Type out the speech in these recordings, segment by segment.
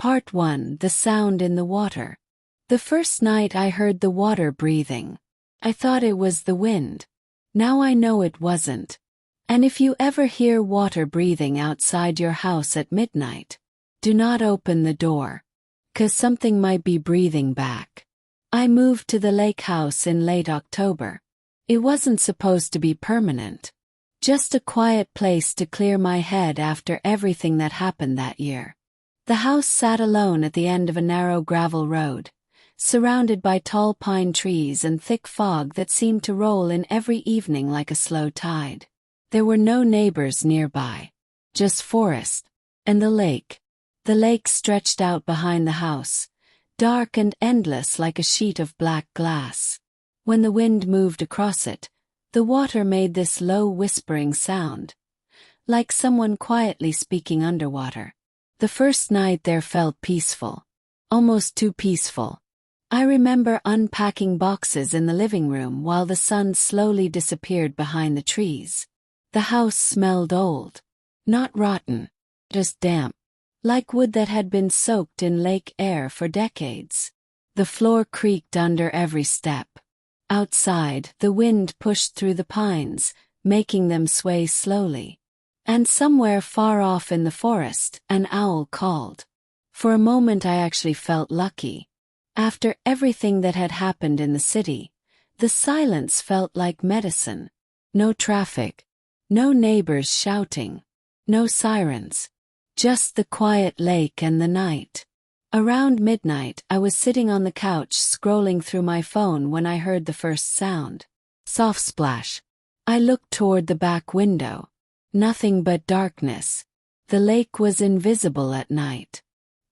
Part 1: The Sound in the Water. The first night I heard the water breathing. I thought it was the wind. Now I know it wasn't. And if you ever hear water breathing outside your house at midnight, do not open the door, 'cause something might be breathing back. I moved to the lake house in late October. It wasn't supposed to be permanent. Just a quiet place to clear my head after everything that happened that year. The house sat alone at the end of a narrow gravel road, surrounded by tall pine trees and thick fog that seemed to roll in every evening like a slow tide. There were no neighbors nearby, just forest and the lake. The lake stretched out behind the house, dark and endless like a sheet of black glass. When the wind moved across it, the water made this low whispering sound, like someone quietly speaking underwater. The first night there felt peaceful, almost too peaceful. I remember unpacking boxes in the living room while the sun slowly disappeared behind the trees. The house smelled old, not rotten, just damp, like wood that had been soaked in lake air for decades. The floor creaked under every step. Outside, the wind pushed through the pines, making them sway slowly. And somewhere far off in the forest, an owl called. For a moment I actually felt lucky. After everything that had happened in the city, the silence felt like medicine. No traffic, no neighbors shouting, no sirens, just the quiet lake and the night. Around midnight, I was sitting on the couch scrolling through my phone when I heard the first sound. Soft splash. I looked toward the back window. Nothing but darkness. The lake was invisible at night.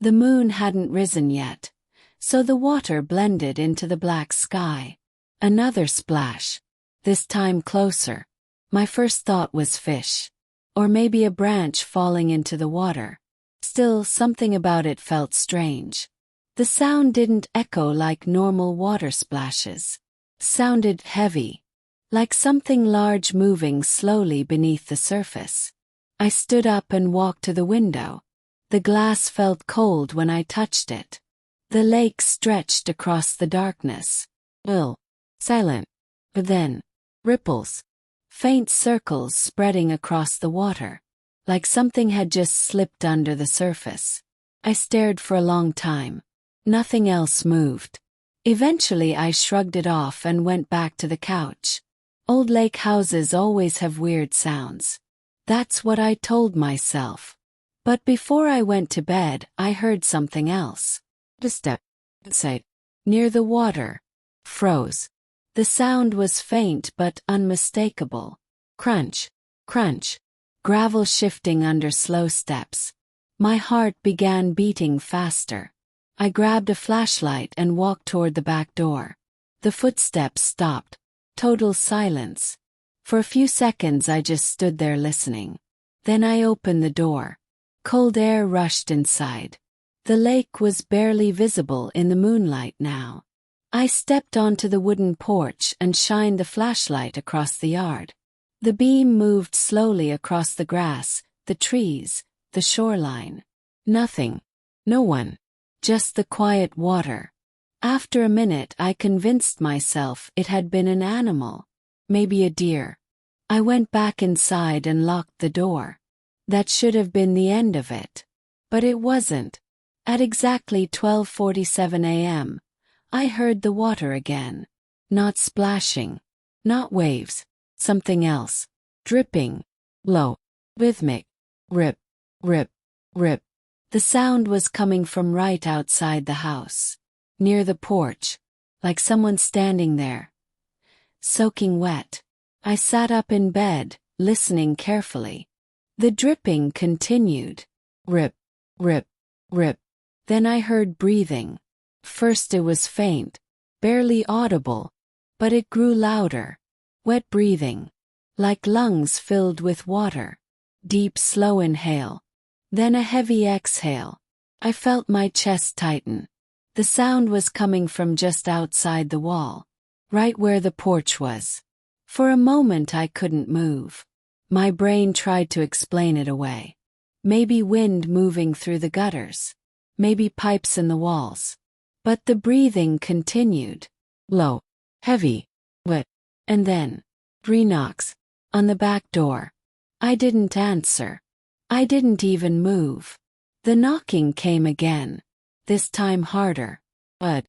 The moon hadn't risen yet, so the water blended into the black sky. Another splash. This time closer. My first thought was fish. Or maybe a branch falling into the water. Still, something about it felt strange. The sound didn't echo like normal water splashes. Sounded heavy, like something large moving slowly beneath the surface. I stood up and walked to the window. The glass felt cold when I touched it. The lake stretched across the darkness. Silent. But then, ripples. Faint circles spreading across the water, like something had just slipped under the surface. I stared for a long time. Nothing else moved. Eventually I shrugged it off and went back to the couch. Old lake houses always have weird sounds. That's what I told myself. But before I went to bed, I heard something else. A step outside, near the water. Froze. The sound was faint but unmistakable. Crunch, crunch. Gravel shifting under slow steps. My heart began beating faster. I grabbed a flashlight and walked toward the back door. The footsteps stopped. Total silence. For a few seconds I just stood there listening. Then I opened the door. Cold air rushed inside. The lake was barely visible in the moonlight now. I stepped onto the wooden porch and shined the flashlight across the yard. The beam moved slowly across the grass, the trees, the shoreline. Nothing. No one. Just the quiet water. After a minute I convinced myself it had been an animal. Maybe a deer. I went back inside and locked the door. That should have been the end of it. But it wasn't. At exactly 12:47 a.m., I heard the water again. Not splashing. Not waves. Something else. Dripping. Low. Rhythmic. Rip. Rip. Rip. The sound was coming from right outside the house. Near the porch. Like someone standing there. Soaking wet. I sat up in bed, listening carefully. The dripping continued. Rip. Rip. Rip. Then I heard breathing. First it was faint. Barely audible. But it grew louder. Wet breathing. Like lungs filled with water. Deep slow inhale. Then a heavy exhale. I felt my chest tighten. The sound was coming from just outside the wall. Right where the porch was. For a moment I couldn't move. My brain tried to explain it away. Maybe wind moving through the gutters. maybe pipes in the walls. But the breathing continued. Low, heavy, wet, and then 3 knocks on the back door. I didn't answer. I didn't even move. The knocking came again, this time harder. But,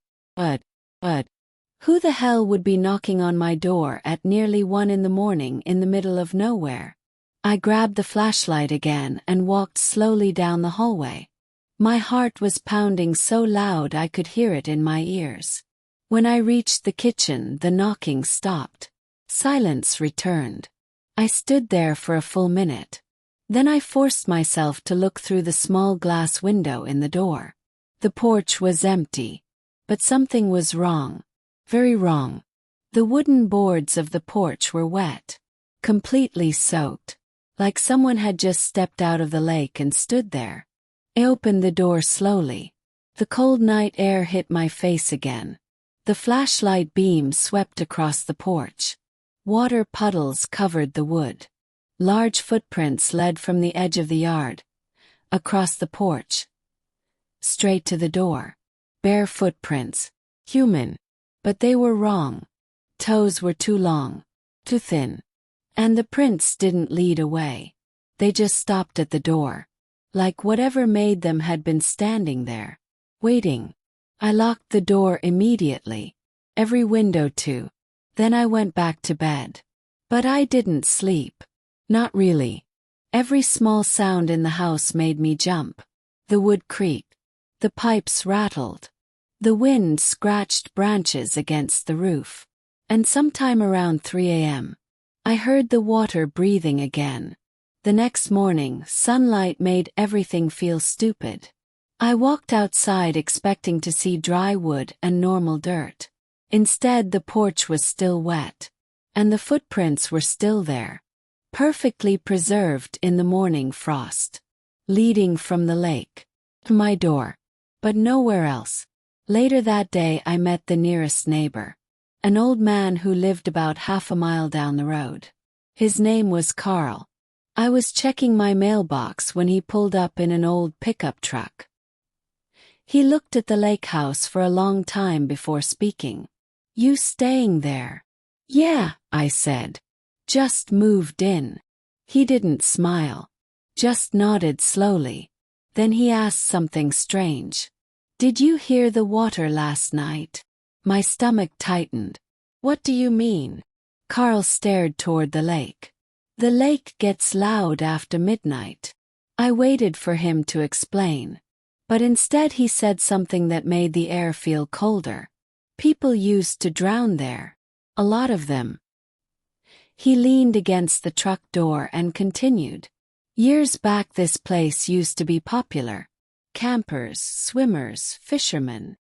who the hell would be knocking on my door at nearly 1 in the morning in the middle of nowhere? I grabbed the flashlight again and walked slowly down the hallway. My heart was pounding so loud I could hear it in my ears. When I reached the kitchen, the knocking stopped. Silence returned. I stood there for a full minute. Then I forced myself to look through the small glass window in the door. The porch was empty. But something was wrong. Very wrong. The wooden boards of the porch were wet. Completely soaked. Like someone had just stepped out of the lake and stood there. I opened the door slowly. The cold night air hit my face again. The flashlight beam swept across the porch. Water puddles covered the wood. Large footprints led from the edge of the yard, across the porch, straight to the door. Bare footprints. Human. But they were wrong. Toes were too long, too thin. And the prints didn't lead away. They just stopped at the door. Like whatever made them had been standing there, waiting. I locked the door immediately. Every window too. Then I went back to bed. But I didn't sleep. Not really. Every small sound in the house made me jump. The wood creaked. The pipes rattled. The wind scratched branches against the roof. And sometime around 3 a.m., I heard the water breathing again. The next morning, sunlight made everything feel stupid. I walked outside expecting to see dry wood and normal dirt. Instead, the porch was still wet. And the footprints were still there. Perfectly preserved in the morning frost. Leading from the lake to my door. But nowhere else. Later that day I met the nearest neighbor. An old man who lived about half a mile down the road. His name was Carl. I was checking my mailbox when he pulled up in an old pickup truck. He looked at the lake house for a long time before speaking. "You staying there?" "Yeah," I said. "Just moved in." He didn't smile. Just nodded slowly. Then he asked something strange. "Did you hear the water last night?" My stomach tightened. "What do you mean?" Carl stared toward the lake. "The lake gets loud after midnight." I waited for him to explain. But instead he said something that made the air feel colder. "People used to drown there. A lot of them." He leaned against the truck door and continued. "Years back this place used to be popular. Campers, swimmers, fishermen.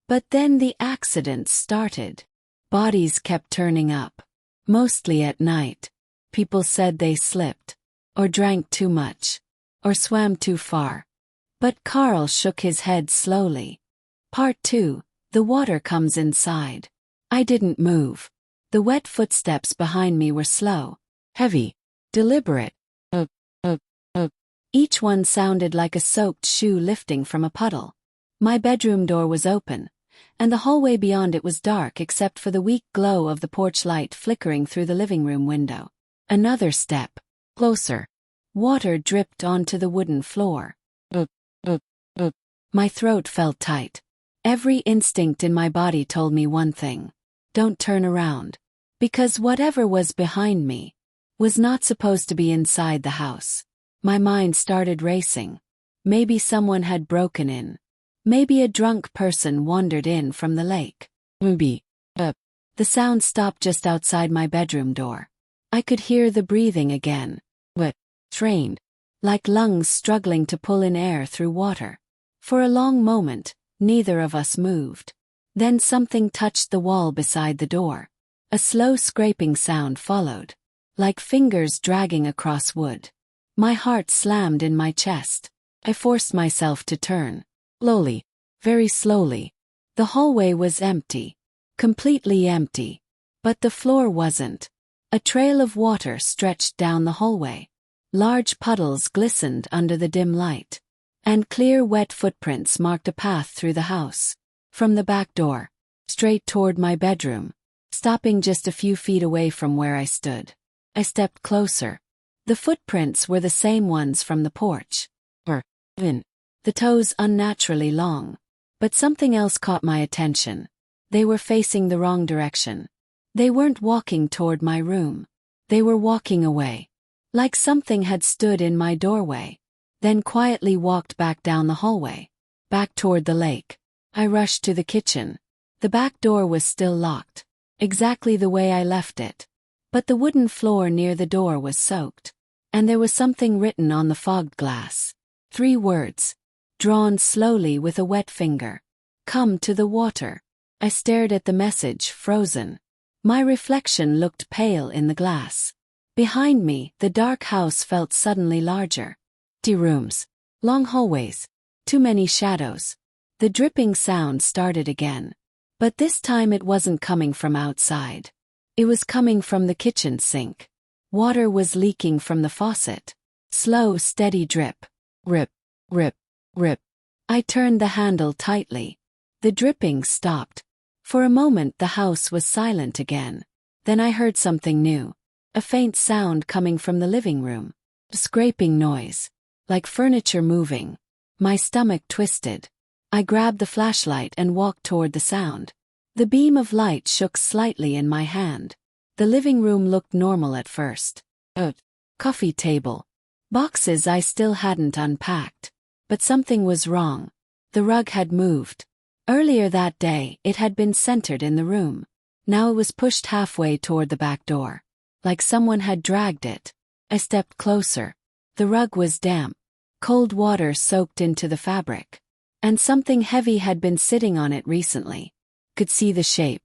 But then the accidents started. Bodies kept turning up. Mostly at night. People said they slipped. Or drank too much. Or swam too far." But Carl shook his head slowly. Part 2, the water comes inside. I didn't move. The wet footsteps behind me were slow, heavy, deliberate. Each one sounded like a soaked shoe lifting from a puddle. My bedroom door was open, and the hallway beyond it was dark except for the weak glow of the porch light flickering through the living room window. Another step. Closer. Water dripped onto the wooden floor. My throat felt tight. Every instinct in my body told me one thing. Don't turn around. Because whatever was behind me was not supposed to be inside the house. My mind started racing. Maybe someone had broken in. Maybe a drunk person wandered in from the lake. Maybe. The sound stopped just outside my bedroom door. I could hear the breathing again. But trained. Like lungs struggling to pull in air through water. For a long moment, neither of us moved. Then something touched the wall beside the door. A slow scraping sound followed. Like fingers dragging across wood. My heart slammed in my chest. I forced myself to turn. Slowly. Very slowly. The hallway was empty. Completely empty. But the floor wasn't. A trail of water stretched down the hallway. Large puddles glistened under the dim light. and clear wet footprints marked a path through the house. From the back door, straight toward my bedroom, stopping just a few feet away from where I stood. I stepped closer. The footprints were the same ones from the porch. The toes unnaturally long. But something else caught my attention. They were facing the wrong direction. They weren't walking toward my room. They were walking away. Like something had stood in my doorway. Then quietly walked back down the hallway. Back toward the lake. I rushed to the kitchen. The back door was still locked. Exactly the way I left it. But the wooden floor near the door was soaked. And there was something written on the fogged glass. 3 words. Drawn slowly with a wet finger. Come to the water. I stared at the message, frozen. My reflection looked pale in the glass. Behind me, the dark house felt suddenly larger. Empty rooms. Long hallways. Too many shadows. The dripping sound started again. But this time it wasn't coming from outside. It was coming from the kitchen sink. Water was leaking from the faucet. Slow, steady drip. Rip, rip, rip. I turned the handle tightly. The dripping stopped. For a moment the house was silent again. Then I heard something new. A faint sound coming from the living room. A scraping noise. Like furniture moving. My stomach twisted. I grabbed the flashlight and walked toward the sound. The beam of light shook slightly in my hand. The living room looked normal at first. A coffee table. Boxes I still hadn't unpacked. But something was wrong. The rug had moved. Earlier that day, it had been centered in the room. Now it was pushed halfway toward the back door. Like someone had dragged it. I stepped closer. The rug was damp. Cold water soaked into the fabric. And something heavy had been sitting on it recently. Could see the shape.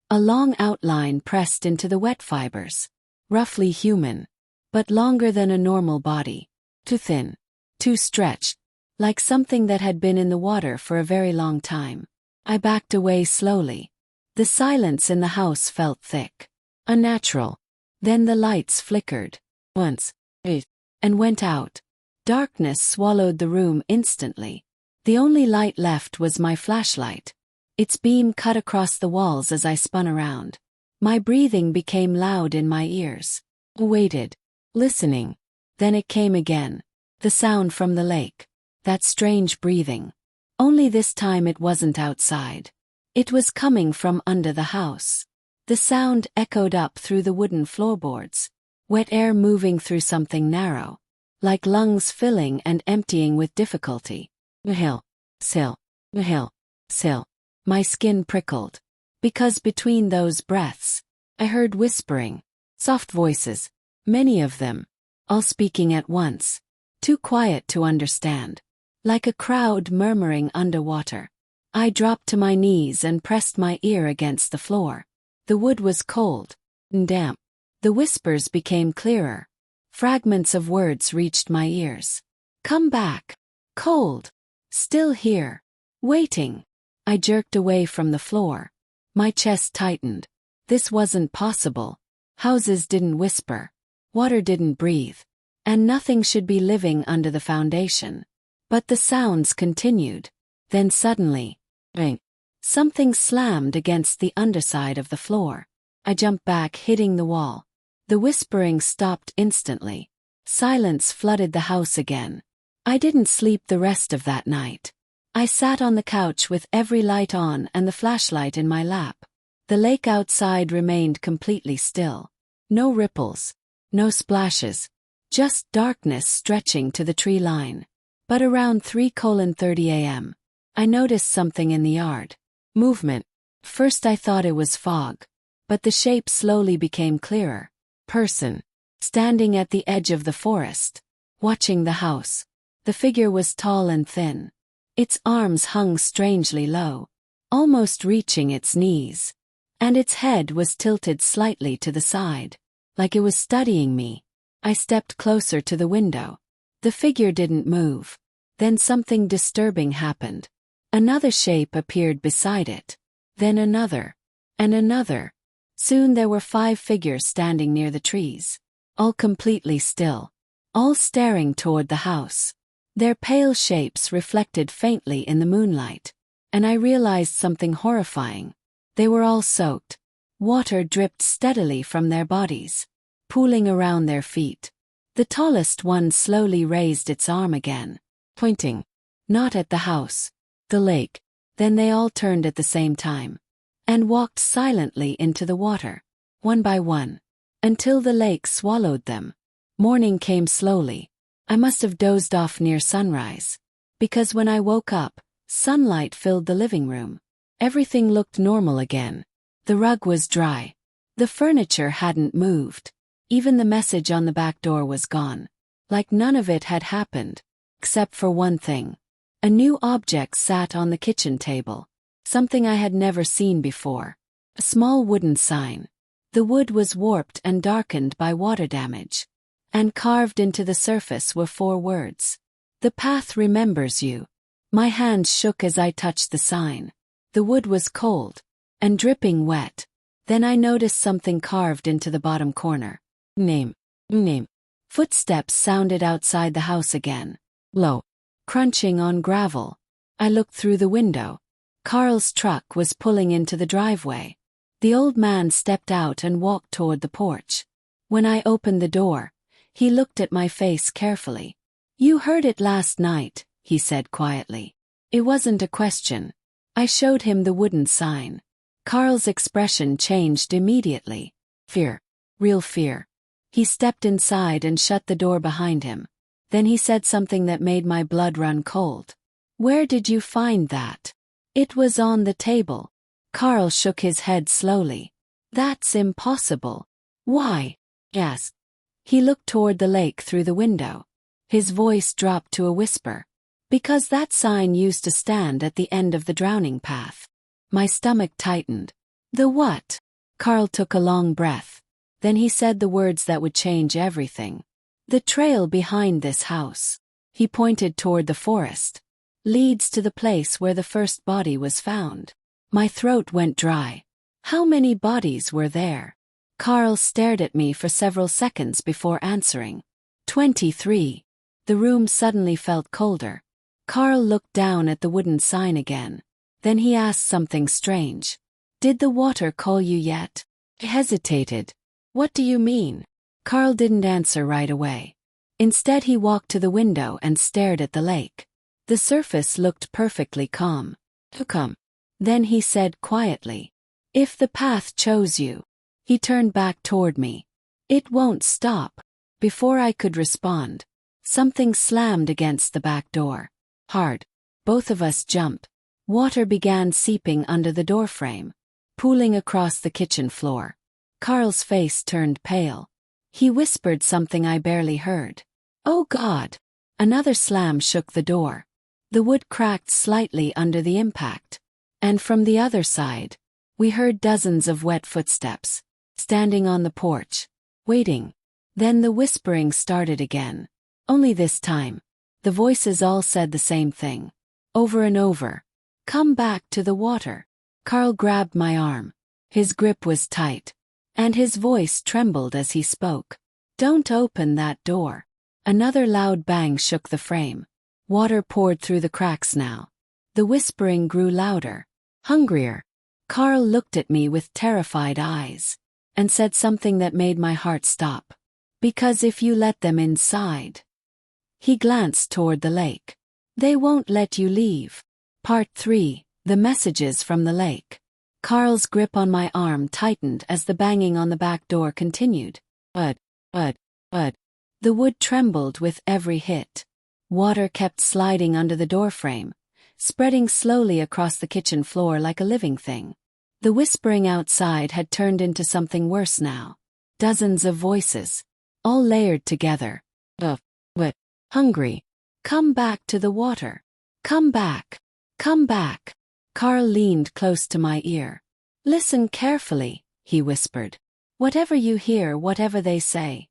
A long outline pressed into the wet fibers. Roughly human. But longer than a normal body. Too thin. Too stretched. Like something that had been in the water for a very long time. I backed away slowly. The silence in the house felt thick. Unnatural. Then the lights flickered. Once. And went out. Darkness swallowed the room instantly. The only light left was my flashlight. Its beam cut across the walls as I spun around. My breathing became loud in my ears. I waited. Listening. Then it came again. The sound from the lake. That strange breathing. Only this time it wasn't outside. It was coming from under the house. The sound echoed up through the wooden floorboards. Wet air moving through something narrow. Like lungs filling and emptying with difficulty. Hill. Sill. Hill. Sill. My skin prickled. Because between those breaths, I heard whispering. Soft voices. Many of them. All speaking at once. Too quiet to understand. Like a crowd murmuring underwater. I dropped to my knees and pressed my ear against the floor. The wood was cold and damp. The whispers became clearer. Fragments of words reached my ears. Come back. Cold. Still here. Waiting. I jerked away from the floor. My chest tightened. This wasn't possible. Houses didn't whisper. Water didn't breathe. And nothing should be living under the foundation. But the sounds continued. Then suddenly, something slammed against the underside of the floor. I jumped back, hitting the wall. The whispering stopped instantly. Silence flooded the house again. I didn't sleep the rest of that night. I sat on the couch with every light on and the flashlight in my lap. The lake outside remained completely still. No ripples. No splashes. Just darkness stretching to the tree line. But around 3:30 a.m., I noticed something in the yard. Movement. First I thought it was fog. But the shape slowly became clearer. Person. Standing at the edge of the forest. Watching the house. The figure was tall and thin. Its arms hung strangely low. Almost reaching its knees. And its head was tilted slightly to the side. Like it was studying me. I stepped closer to the window. The figure didn't move. Then something disturbing happened. Another shape appeared beside it. Then another. And another. Soon there were 5 figures standing near the trees. All completely still. All staring toward the house. Their pale shapes reflected faintly in the moonlight, and I realized something horrifying. They were all soaked. Water dripped steadily from their bodies, pooling around their feet. The tallest one slowly raised its arm again, pointing, not at the house, the lake. Then they all turned at the same time, and walked silently into the water, one by one, until the lake swallowed them. Morning came slowly. I must have dozed off near sunrise, because when I woke up, sunlight filled the living room. Everything looked normal again. The rug was dry. The furniture hadn't moved. Even the message on the back door was gone. Like none of it had happened. Except for one thing. A new object sat on the kitchen table. Something I had never seen before. A small wooden sign. The wood was warped and darkened by water damage. And carved into the surface were 4 words. The path remembers you. My hand shook as I touched the sign. The wood was cold and dripping wet. Then I noticed something carved into the bottom corner. Name. Footsteps sounded outside the house again. Low. Crunching on gravel. I looked through the window. Carl's truck was pulling into the driveway. The old man stepped out and walked toward the porch. When I opened the door, he looked at my face carefully. You heard it last night, he said quietly. It wasn't a question. I showed him the wooden sign. Carl's expression changed immediately. Fear. Real fear. He stepped inside and shut the door behind him. Then he said something that made my blood run cold. Where did you find that? It was on the table. Carl shook his head slowly. That's impossible. Why? Asked. He looked toward the lake through the window. His voice dropped to a whisper. Because that sign used to stand at the end of the drowning path. My stomach tightened. The what? Carl took a long breath. Then he said the words that would change everything. The trail behind this house. He pointed toward the forest. Leads to the place where the first body was found. My throat went dry. How many bodies were there? Carl stared at me for several seconds before answering. 23. The room suddenly felt colder. Carl looked down at the wooden sign again. Then he asked something strange. Did the water call you yet? I hesitated. What do you mean? Carl didn't answer right away. Instead he walked to the window and stared at the lake. The surface looked perfectly calm. Come. Then he said quietly. If the path chose you. He turned back toward me. It won't stop. Before I could respond, something slammed against the back door. Hard. Both of us jumped. Water began seeping under the doorframe, pooling across the kitchen floor. Carl's face turned pale. He whispered something I barely heard. Oh God! Another slam shook the door. The wood cracked slightly under the impact. And from the other side, we heard dozens of wet footsteps, standing on the porch, waiting. Then the whispering started again. Only this time, the voices all said the same thing. Over and over. Come back to the water. Carl grabbed my arm. His grip was tight. And his voice trembled as he spoke. Don't open that door. Another loud bang shook the frame. Water poured through the cracks now. The whispering grew louder. Hungrier. Carl looked at me with terrified eyes. And said something that made my heart stop. Because if you let them inside. He glanced toward the lake. They won't let you leave. Part 3. The messages from the lake. Carl's grip on my arm tightened as the banging on the back door continued. Bud. The wood trembled with every hit. Water kept sliding under the doorframe, spreading slowly across the kitchen floor like a living thing. The whispering outside had turned into something worse now. Dozens of voices, all layered together. Hungry. Come back to the water. Come back. Come back. Carl leaned close to my ear. Listen carefully, he whispered. Whatever you hear, whatever they say,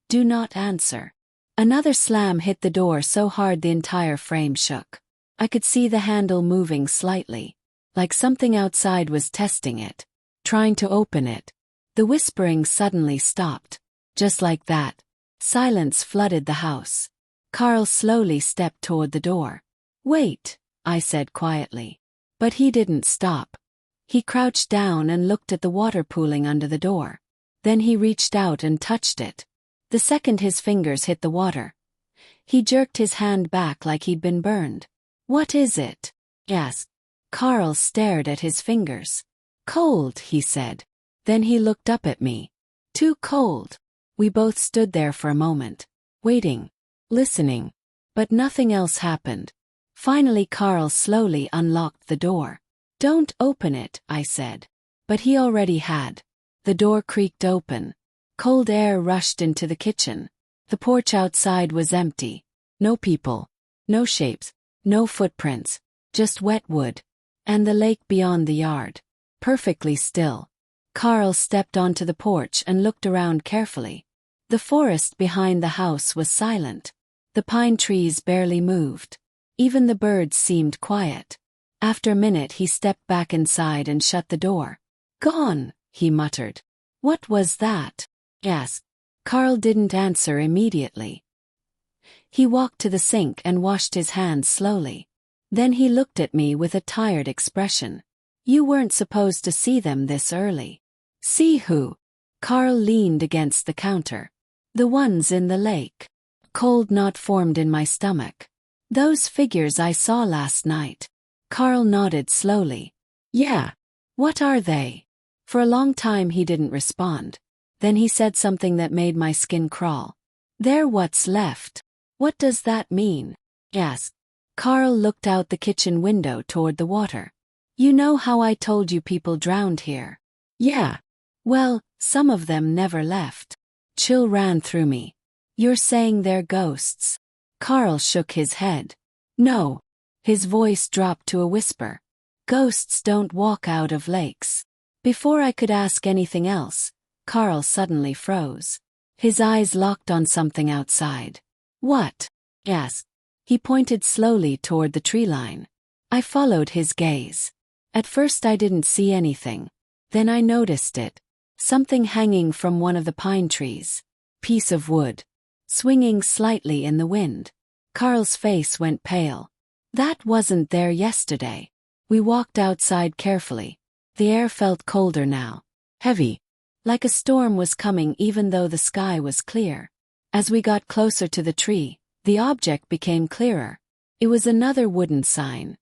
do not answer. Another slam hit the door so hard the entire frame shook. I could see the handle moving slightly, like something outside was testing it, trying to open it. The whispering suddenly stopped. Just like that, silence flooded the house. Carl slowly stepped toward the door. Wait, I said quietly. But he didn't stop. He crouched down and looked at the water pooling under the door. Then he reached out and touched it. The second his fingers hit the water, he jerked his hand back like he'd been burned. What is it? Asked. Carl stared at his fingers. Cold, he said. Then he looked up at me. Too cold. We both stood there for a moment, waiting, listening. But nothing else happened. Finally Carl slowly unlocked the door. Don't open it, I said. But he already had. The door creaked open. Cold air rushed into the kitchen. The porch outside was empty. No people. No shapes. No footprints. Just wet wood. And the lake beyond the yard. Perfectly still. Carl stepped onto the porch and looked around carefully. The forest behind the house was silent. The pine trees barely moved. Even the birds seemed quiet. After a minute he stepped back inside and shut the door. Gone, he muttered. What was that? Asked. Carl didn't answer immediately. He walked to the sink and washed his hands slowly. Then he looked at me with a tired expression. You weren't supposed to see them this early. See who? Carl leaned against the counter. The ones in the lake. Cold knot formed in my stomach. Those figures I saw last night. Carl nodded slowly. Yeah. What are they? For a long time he didn't respond. Then he said something that made my skin crawl. They're what's left. What does that mean? Asked. Carl looked out the kitchen window toward the water. You know how I told you people drowned here? Yeah. Well, some of them never left. Chill ran through me. You're saying they're ghosts? Carl shook his head. No. His voice dropped to a whisper. Ghosts don't walk out of lakes. Before I could ask anything else, Carl suddenly froze. His eyes locked on something outside. What? Asked. He pointed slowly toward the tree line. I followed his gaze. At first I didn't see anything. Then I noticed it. Something hanging from one of the pine trees. Piece of wood. Swinging slightly in the wind. Carl's face went pale. That wasn't there yesterday. We walked outside carefully. The air felt colder now. Heavy. Like a storm was coming even though the sky was clear. As we got closer to the tree, the object became clearer. It was another wooden sign.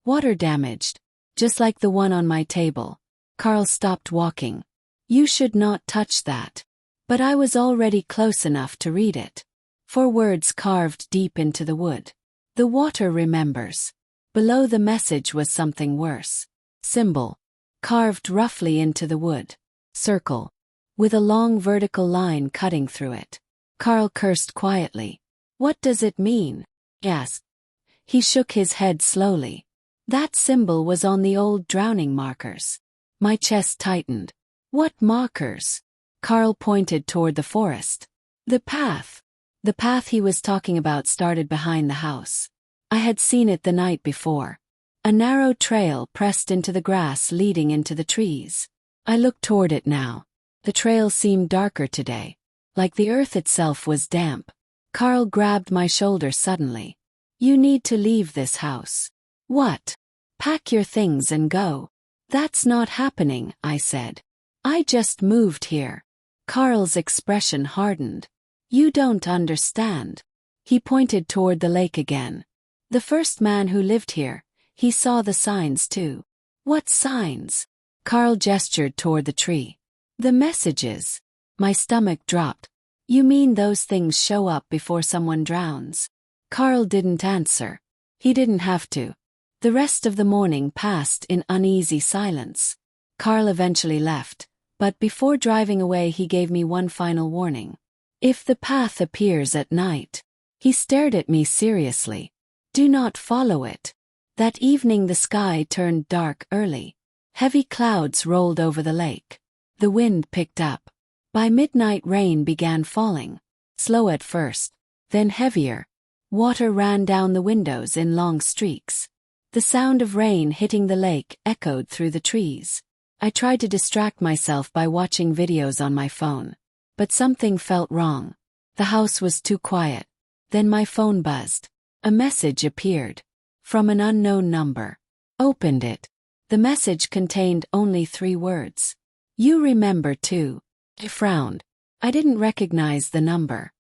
Water damaged. Just like the one on my table. Carl stopped walking. You should not touch that. But I was already close enough to read it. 4 words carved deep into the wood. The water remembers. Below the message was something worse. Symbol. Carved roughly into the wood. Circle. With a long vertical line cutting through it. Carl cursed quietly. What does it mean? Asked. He shook his head slowly. That symbol was on the old drowning markers. My chest tightened. What markers? Carl pointed toward the forest. The path. The path he was talking about started behind the house. I had seen it the night before. A narrow trail pressed into the grass leading into the trees. I looked toward it now. The trail seemed darker today. Like the earth itself was damp. Carl grabbed my shoulder suddenly. You need to leave this house. What? Pack your things and go. That's not happening, I said. I just moved here. Carl's expression hardened. You don't understand. He pointed toward the lake again. The first man who lived here, he saw the signs too. What signs? Carl gestured toward the tree. The messages. My stomach dropped. You mean those things show up before someone drowns? Carl didn't answer. He didn't have to. The rest of the morning passed in uneasy silence. Carl eventually left, but before driving away he gave me one final warning. If the path appears at night. He stared at me seriously. Do not follow it. That evening the sky turned dark early. Heavy clouds rolled over the lake. The wind picked up. By midnight rain began falling. Slow at first, then heavier. Water ran down the windows in long streaks. The sound of rain hitting the lake echoed through the trees. I tried to distract myself by watching videos on my phone. But something felt wrong. The house was too quiet. Then my phone buzzed. A message appeared. From an unknown number. Opened it. The message contained only 3 words. You remember too. I frowned. I didn't recognize the number.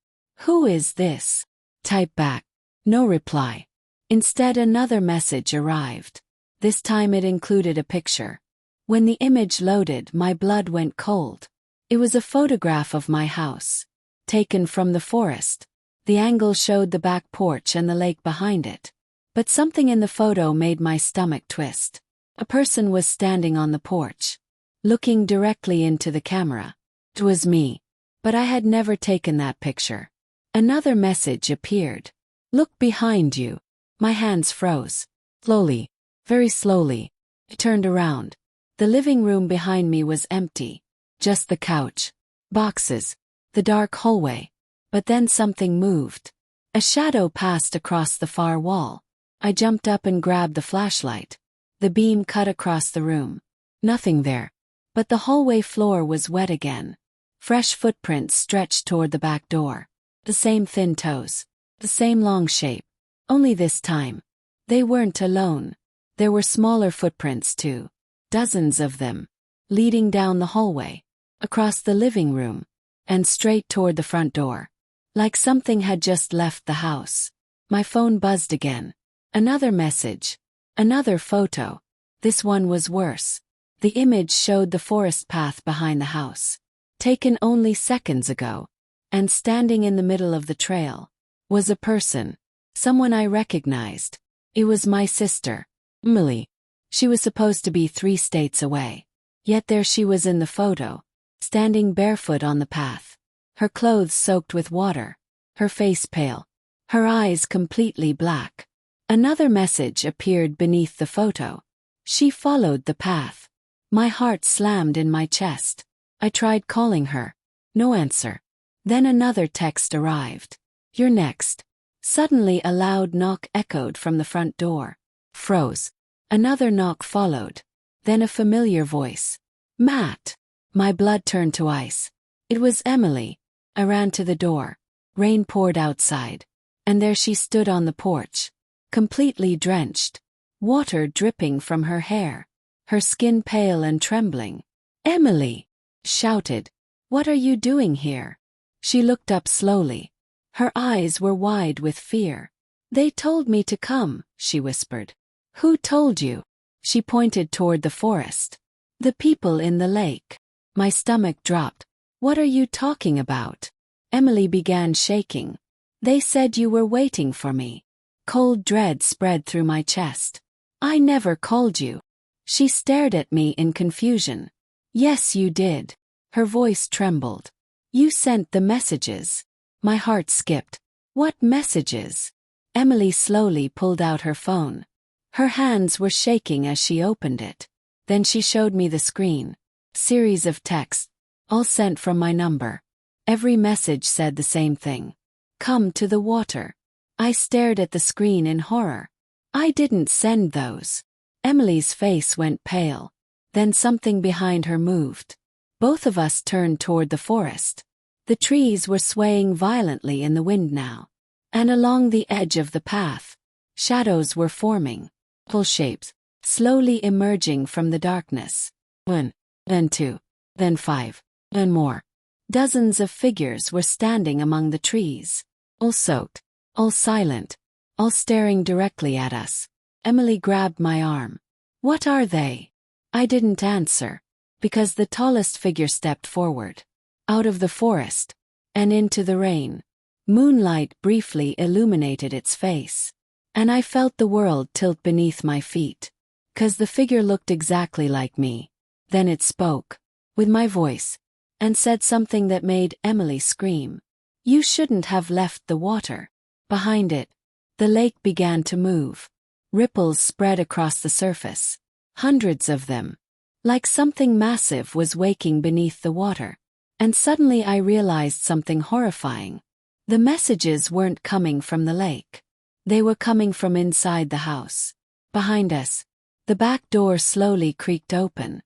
Who is this? Type back. No reply. Instead, another message arrived. This time it included a picture. When the image loaded, my blood went cold. It was a photograph of my house. Taken from the forest. The angle showed the back porch and the lake behind it. But something in the photo made my stomach twist. A person was standing on the porch, looking directly into the camera. It was me. But I had never taken that picture. Another message appeared. Look behind you. My hands froze. Slowly, very slowly, I turned around. The living room behind me was empty. Just the couch, boxes, the dark hallway. But then something moved. A shadow passed across the far wall. I jumped up and grabbed the flashlight. The beam cut across the room. Nothing there. But the hallway floor was wet again. Fresh footprints stretched toward the back door. The same thin toes. The same long shape. Only this time, they weren't alone. There were smaller footprints too. Dozens of them. Leading down the hallway. Across the living room. And straight toward the front door. Like something had just left the house. My phone buzzed again. Another message. Another photo. This one was worse. The image showed the forest path behind the house. Taken only seconds ago. And standing in the middle of the trail. Was a person. Someone I recognized. It was my sister, Emily. She was supposed to be 3 states away. Yet there she was in the photo. Standing barefoot on the path. Her clothes soaked with water. Her face pale. Her eyes completely black. Another message appeared beneath the photo. She followed the path. My heart slammed in my chest. I tried calling her. No answer. Then another text arrived. You're next. Suddenly a loud knock echoed from the front door. Froze. Another knock followed. Then a familiar voice. Matt. My blood turned to ice. It was Emily. I ran to the door. Rain poured outside. And there she stood on the porch. Completely drenched. Water dripping from her hair. Her skin pale and trembling. Emily! Shouted. What are you doing here? She looked up slowly. Her eyes were wide with fear. They told me to come, she whispered. Who told you? She pointed toward the forest. The people in the lake. My stomach dropped. What are you talking about? Emily began shaking. They said you were waiting for me. Cold dread spread through my chest. I never called you. She stared at me in confusion. Yes, you did. Her voice trembled. You sent the messages. My heart skipped. What messages? Emily slowly pulled out her phone. Her hands were shaking as she opened it. Then she showed me the screen. Series of texts. All sent from my number. Every message said the same thing. Come to the water. I stared at the screen in horror. I didn't send those. Emily's face went pale. Then something behind her moved. Both of us turned toward the forest. The trees were swaying violently in the wind now. And along the edge of the path, shadows were forming. Full shapes, slowly emerging from the darkness. 1, then 2, then 5, and more. Dozens of figures were standing among the trees. All soaked, all silent, all staring directly at us. Emily grabbed my arm. What are they? I didn't answer, because the tallest figure stepped forward. Out of the forest, and into the rain. Moonlight briefly illuminated its face. And I felt the world tilt beneath my feet. 'Cause the figure looked exactly like me. Then it spoke, with my voice, and said something that made Emily scream. You shouldn't have left the water. Behind it, the lake began to move. Ripples spread across the surface. Hundreds of them. Like something massive was waking beneath the water. And suddenly I realized something horrifying. The messages weren't coming from the lake. They were coming from inside the house. Behind us, the back door slowly creaked open.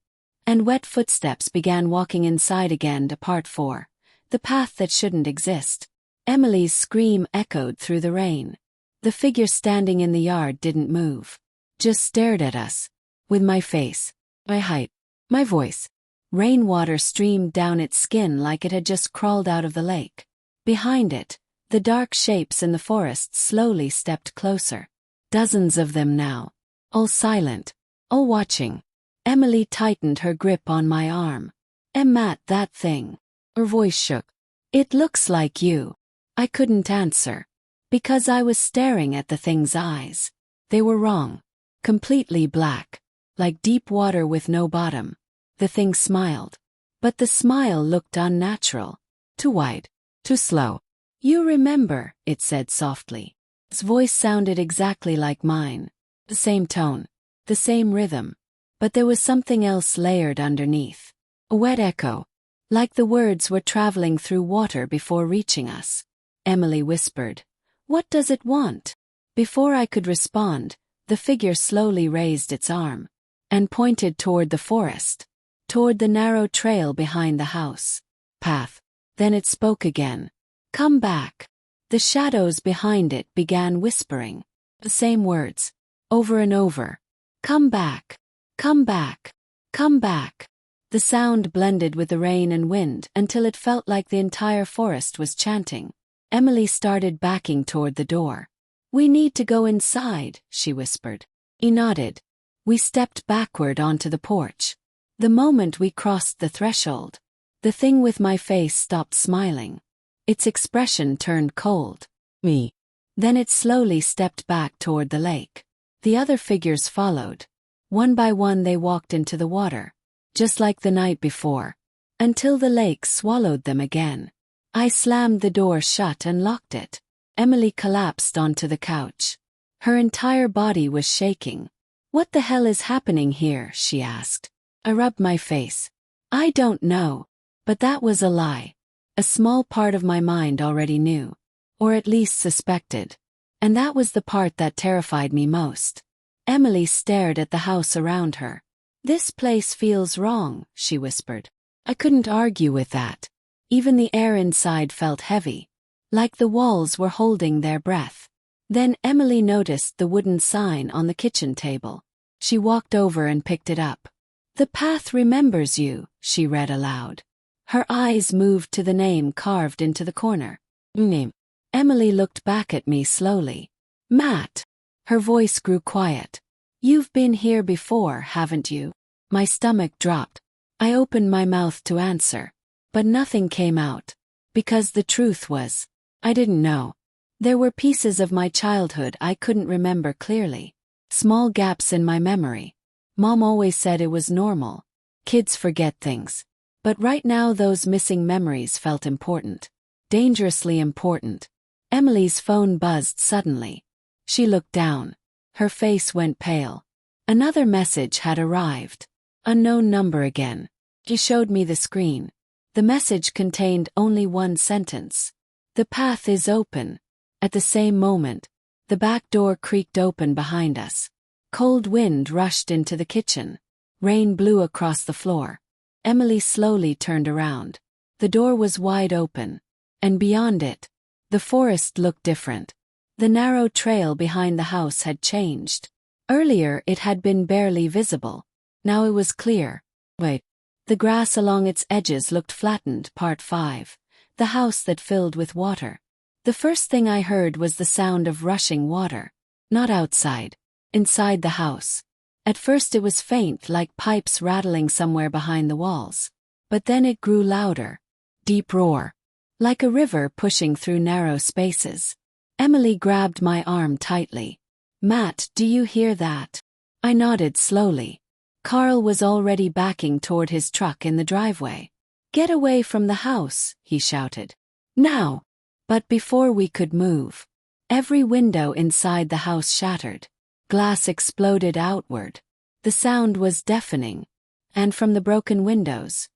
And wet footsteps began walking inside again to part 4, the path that shouldn't exist. Emily's scream echoed through the rain. The figure standing in the yard didn't move. Just stared at us. With my face, my height, my voice. Rainwater streamed down its skin like it had just crawled out of the lake. Behind it, the dark shapes in the forest slowly stepped closer. Dozens of them now. All silent. All watching. Emily tightened her grip on my arm. Matt, that thing. Her voice shook. It looks like you. I couldn't answer. Because I was staring at the thing's eyes. They were wrong. Completely black. Like deep water with no bottom. The thing smiled. But the smile looked unnatural. Too wide. Too slow. You remember, it said softly. Its voice sounded exactly like mine. The same tone. The same rhythm. But there was something else layered underneath. A wet echo. Like the words were traveling through water before reaching us. Emily whispered. What does it want? Before I could respond, the figure slowly raised its arm. And pointed toward the forest. Toward the narrow trail behind the house. Path. Then it spoke again. Come back. The shadows behind it began whispering. The same words. Over and over. Come back. Come back. Come back. The sound blended with the rain and wind until it felt like the entire forest was chanting. Emily started backing toward the door. We need to go inside, she whispered. He nodded. We stepped backward onto the porch. The moment we crossed the threshold, the thing with my face stopped smiling. Its expression turned cold. Me. Then it slowly stepped back toward the lake. The other figures followed. One by one they walked into the water. Just like the night before. Until the lake swallowed them again. I slammed the door shut and locked it. Emily collapsed onto the couch. Her entire body was shaking. What the hell is happening here? She asked. I rubbed my face. I don't know. But that was a lie. A small part of my mind already knew. Or at least suspected. And that was the part that terrified me most. Emily stared at the house around her. This place feels wrong, she whispered. I couldn't argue with that. Even the air inside felt heavy. Like the walls were holding their breath. Then Emily noticed the wooden sign on the kitchen table. She walked over and picked it up. The path remembers you, she read aloud. Her eyes moved to the name carved into the corner. Name. Emily looked back at me slowly. Matt. Her voice grew quiet. You've been here before, haven't you? My stomach dropped. I opened my mouth to answer. But nothing came out. Because the truth was, I didn't know. There were pieces of my childhood I couldn't remember clearly. Small gaps in my memory. Mom always said it was normal. Kids forget things. But right now those missing memories felt important. Dangerously important. Emily's phone buzzed suddenly. She looked down. Her face went pale. Another message had arrived. Unknown number again. She showed me the screen. The message contained only one sentence. The path is open. At the same moment, the back door creaked open behind us. Cold wind rushed into the kitchen. Rain blew across the floor. Emily slowly turned around. The door was wide open. And beyond it, the forest looked different. The narrow trail behind the house had changed. Earlier it had been barely visible. Now it was clear. Wait. The grass along its edges looked flattened. Part 5. The house that filled with water. The first thing I heard was the sound of rushing water. Not outside. Inside the house. At first it was faint, like pipes rattling somewhere behind the walls. But then it grew louder. Deep roar. Like a river pushing through narrow spaces. Emily grabbed my arm tightly. Matt, do you hear that? I nodded slowly. Carl was already backing toward his truck in the driveway. Get away from the house, he shouted. Now! But before we could move, every window inside the house shattered. Glass exploded outward. The sound was deafening. And from the broken windows,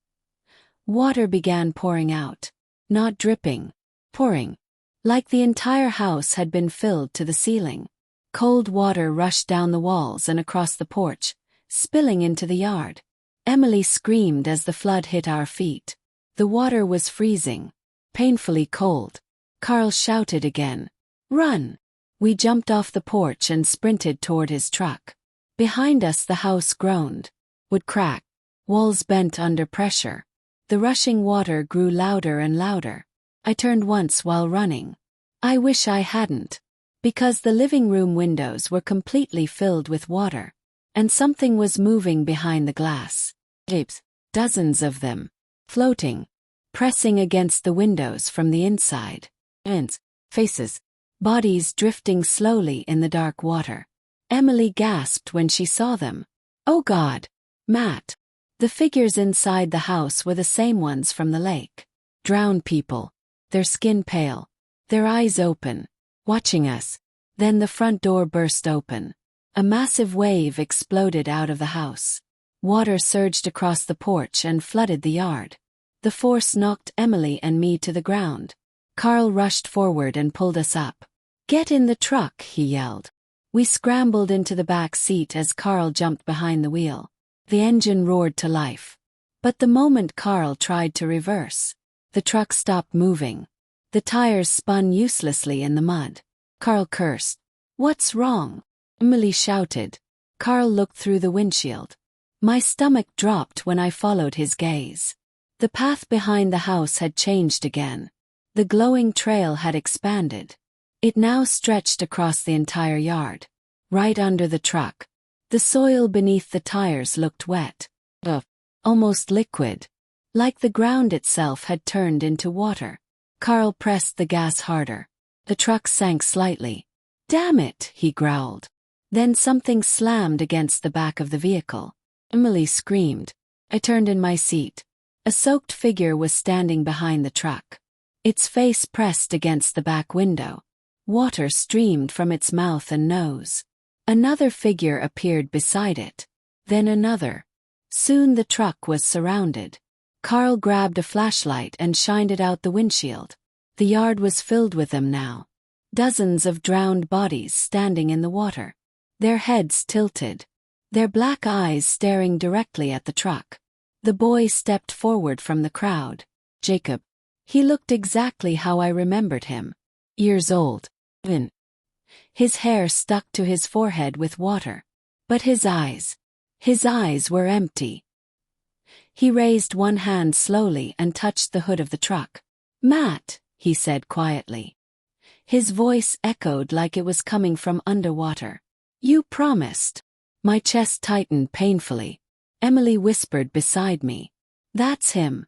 water began pouring out. Not dripping. Pouring. Like the entire house had been filled to the ceiling. Cold water rushed down the walls and across the porch, spilling into the yard. Emily screamed as the flood hit our feet. The water was freezing. Painfully cold. Carl shouted again. Run! We jumped off the porch and sprinted toward his truck. Behind us the house groaned. Wood cracked. Walls bent under pressure. The rushing water grew louder and louder. I turned once while running. I wish I hadn't. Because the living room windows were completely filled with water. And something was moving behind the glass. Apes, dozens of them, floating, pressing against the windows from the inside. Ants, faces, bodies drifting slowly in the dark water. Emily gasped when she saw them. Oh God, Matt. The figures inside the house were the same ones from the lake. Drowned people, their skin pale, their eyes open, watching us. Then the front door burst open. A massive wave exploded out of the house. Water surged across the porch and flooded the yard. The force knocked Emily and me to the ground. Carl rushed forward and pulled us up. Get in the truck, he yelled. We scrambled into the back seat as Carl jumped behind the wheel. The engine roared to life. But the moment Carl tried to reverse, the truck stopped moving. The tires spun uselessly in the mud. Carl cursed. What's wrong? Emily shouted. Carl looked through the windshield. My stomach dropped when I followed his gaze. The path behind the house had changed again. The glowing trail had expanded. It now stretched across the entire yard. Right under the truck. The soil beneath the tires looked wet. Almost liquid. Like the ground itself had turned into water. Carl pressed the gas harder. The truck sank slightly. Damn it, he growled. Then something slammed against the back of the vehicle. Emily screamed. I turned in my seat. A soaked figure was standing behind the truck. Its face pressed against the back window. Water streamed from its mouth and nose. Another figure appeared beside it. Then another. Soon the truck was surrounded. Carl grabbed a flashlight and shined it out the windshield. The yard was filled with them now. Dozens of drowned bodies standing in the water. Their heads tilted. Their black eyes staring directly at the truck. The boy stepped forward from the crowd. Jacob. He looked exactly how I remembered him. Years old. His hair stuck to his forehead with water. But his eyes were empty. He raised one hand slowly and touched the hood of the truck. Matt, he said quietly. His voice echoed like it was coming from underwater. You promised. My chest tightened painfully. Emily whispered beside me. That's him.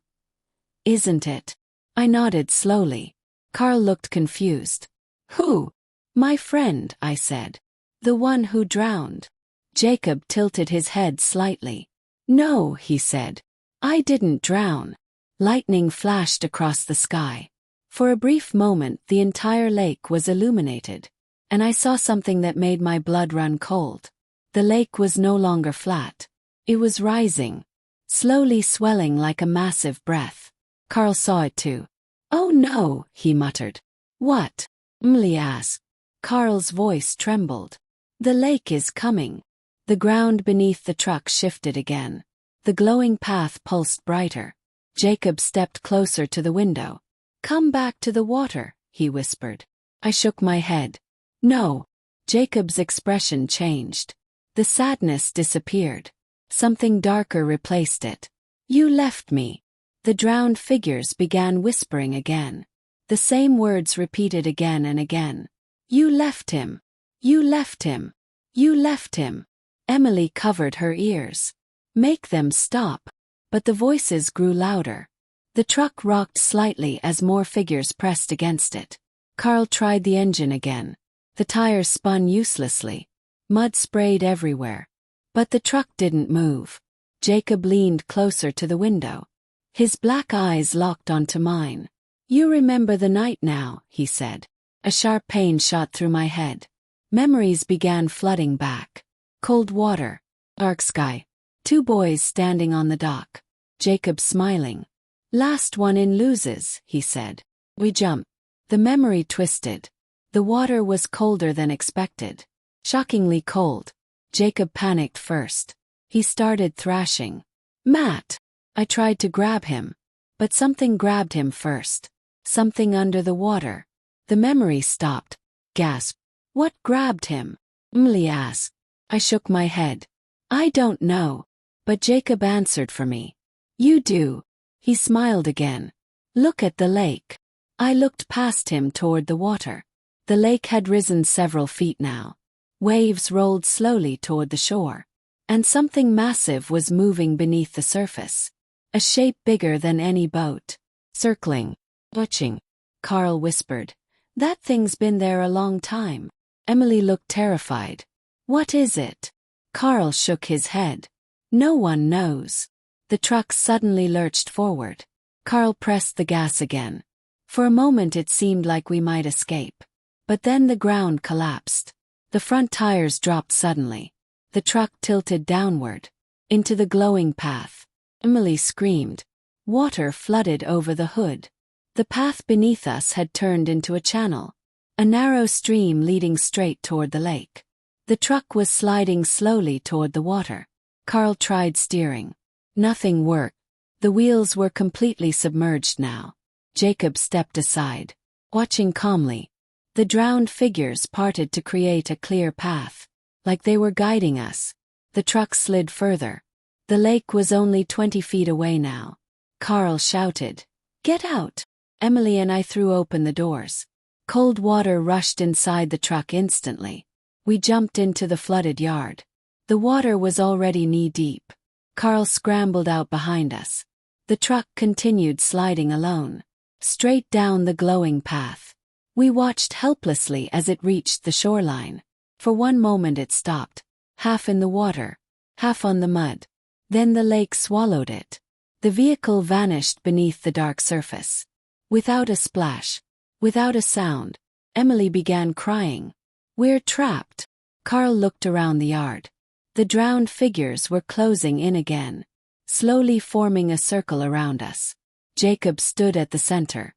Isn't it? I nodded slowly. Carl looked confused. Who? My friend, I said. The one who drowned. Jacob tilted his head slightly. No, he said. I didn't drown. Lightning flashed across the sky. For a brief moment the entire lake was illuminated. And I saw something that made my blood run cold. The lake was no longer flat. It was rising. Slowly swelling like a massive breath. Carl saw it too. Oh no, he muttered. What? Emily asked. Carl's voice trembled. The lake is coming. The ground beneath the truck shifted again. The glowing path pulsed brighter. Jacob stepped closer to the window. Come back to the water, he whispered. I shook my head. No. Jacob's expression changed. The sadness disappeared. Something darker replaced it. You left me. The drowned figures began whispering again. The same words repeated again and again. You left him. You left him. You left him. Emily covered her ears. Make them stop. But the voices grew louder. The truck rocked slightly as more figures pressed against it. Carl tried the engine again. The tires spun uselessly. Mud sprayed everywhere. But the truck didn't move. Jacob leaned closer to the window. His black eyes locked onto mine. You remember the night now, he said. A sharp pain shot through my head. Memories began flooding back. Cold water. Dark sky. 2 boys standing on the dock. Jacob smiling. Last one in loses, he said. We jumped. The memory twisted. The water was colder than expected. Shockingly cold. Jacob panicked first. He started thrashing. Matt! I tried to grab him. But something grabbed him first. Something under the water. The memory stopped. Gasp. What grabbed him? Emily asked. I shook my head. I don't know. But Jacob answered for me. You do. He smiled again. Look at the lake. I looked past him toward the water. The lake had risen several feet now. Waves rolled slowly toward the shore. And something massive was moving beneath the surface. A shape bigger than any boat. Circling. Watching. Carl whispered. That thing's been there a long time. Emily looked terrified. What is it? Carl shook his head. No one knows. The truck suddenly lurched forward. Carl pressed the gas again. For a moment it seemed like we might escape. But then the ground collapsed. The front tires dropped suddenly. The truck tilted downward. Into the glowing path. Emily screamed. Water flooded over the hood. The path beneath us had turned into a channel. A narrow stream leading straight toward the lake. The truck was sliding slowly toward the water. Carl tried steering. Nothing worked. The wheels were completely submerged now. Jacob stepped aside, watching calmly. The drowned figures parted to create a clear path, like they were guiding us. The truck slid further. The lake was only 20 feet away now. Carl shouted, "Get out!" Emily and I threw open the doors. Cold water rushed inside the truck instantly. We jumped into the flooded yard. The water was already knee-deep. Carl scrambled out behind us. The truck continued sliding alone, straight down the glowing path. We watched helplessly as it reached the shoreline. For one moment it stopped, half in the water, half on the mud. Then the lake swallowed it. The vehicle vanished beneath the dark surface. Without a splash, without a sound, Emily began crying. We're trapped. Carl looked around the yard. The drowned figures were closing in again, slowly forming a circle around us. Jacob stood at the center.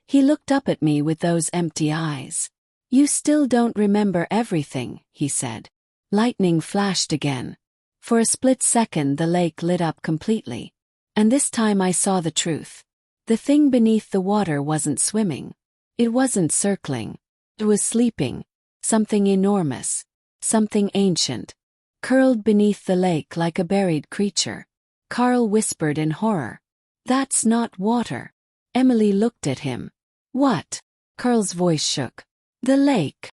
He looked up at me with those empty eyes. You still don't remember everything, he said. Lightning flashed again. For a split second the lake lit up completely. And this time I saw the truth. The thing beneath the water wasn't swimming. It wasn't circling. It was sleeping. Something enormous. Something ancient. Curled beneath the lake like a buried creature. Carl whispered in horror. That's not water. Emily looked at him. What? Carl's voice shook. The lake.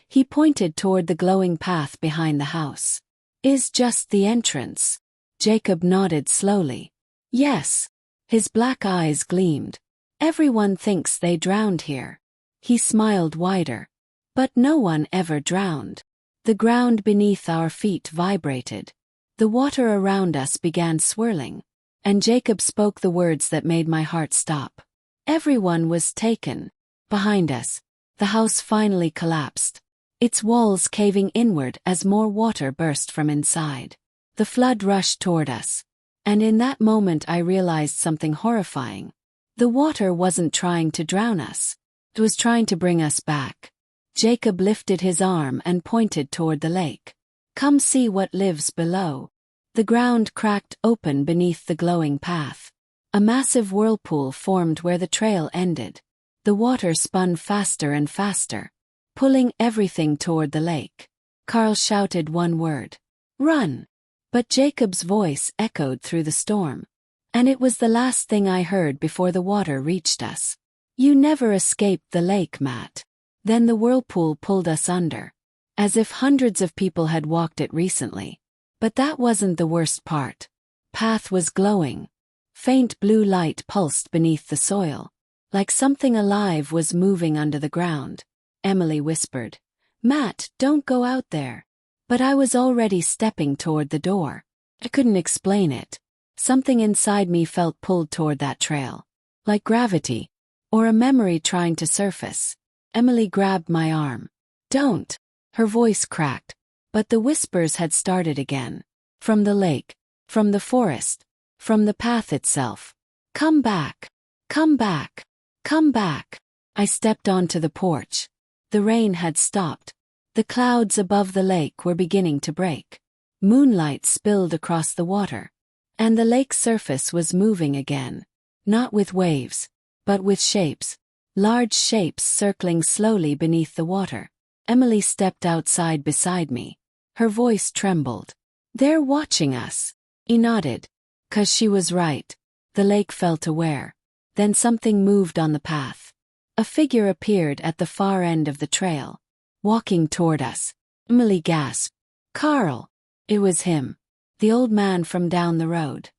He pointed toward the glowing path behind the house. Is just the entrance. Jacob nodded slowly. Yes. His black eyes gleamed. Everyone thinks they drowned here. He smiled wider. But no one ever drowned. The ground beneath our feet vibrated. The water around us began swirling. And Jacob spoke the words that made my heart stop. Everyone was taken. Behind us, the house finally collapsed. Its walls caving inward as more water burst from inside. The flood rushed toward us. And in that moment I realized something horrifying. The water wasn't trying to drown us. It was trying to bring us back. Jacob lifted his arm and pointed toward the lake. Come see what lives below. The ground cracked open beneath the glowing path. A massive whirlpool formed where the trail ended. The water spun faster and faster, pulling everything toward the lake. Carl shouted one word. Run! But Jacob's voice echoed through the storm. And it was the last thing I heard before the water reached us. You never escaped the lake, Matt. Then the whirlpool pulled us under. As if hundreds of people had walked it recently. But that wasn't the worst part. Path was glowing. Faint blue light pulsed beneath the soil. Like something alive was moving under the ground. Emily whispered, Matt, don't go out there. But I was already stepping toward the door. I couldn't explain it. Something inside me felt pulled toward that trail. Like gravity. Or a memory trying to surface. Emily grabbed my arm. Don't. Her voice cracked. But the whispers had started again. From the lake. From the forest. From the path itself. Come back. Come back. Come back. I stepped onto the porch. The rain had stopped. The clouds above the lake were beginning to break. Moonlight spilled across the water. And the lake's surface was moving again. Not with waves, but with shapes. large shapes circling slowly beneath the water. Emily stepped outside beside me. Her voice trembled. "They're watching us." He nodded. 'Cause she was right. The lake felt aware. Then something moved on the path. A figure appeared at the far end of the trail, walking toward us. Emily gasped. "Carl!" It was him. The old man from down the road.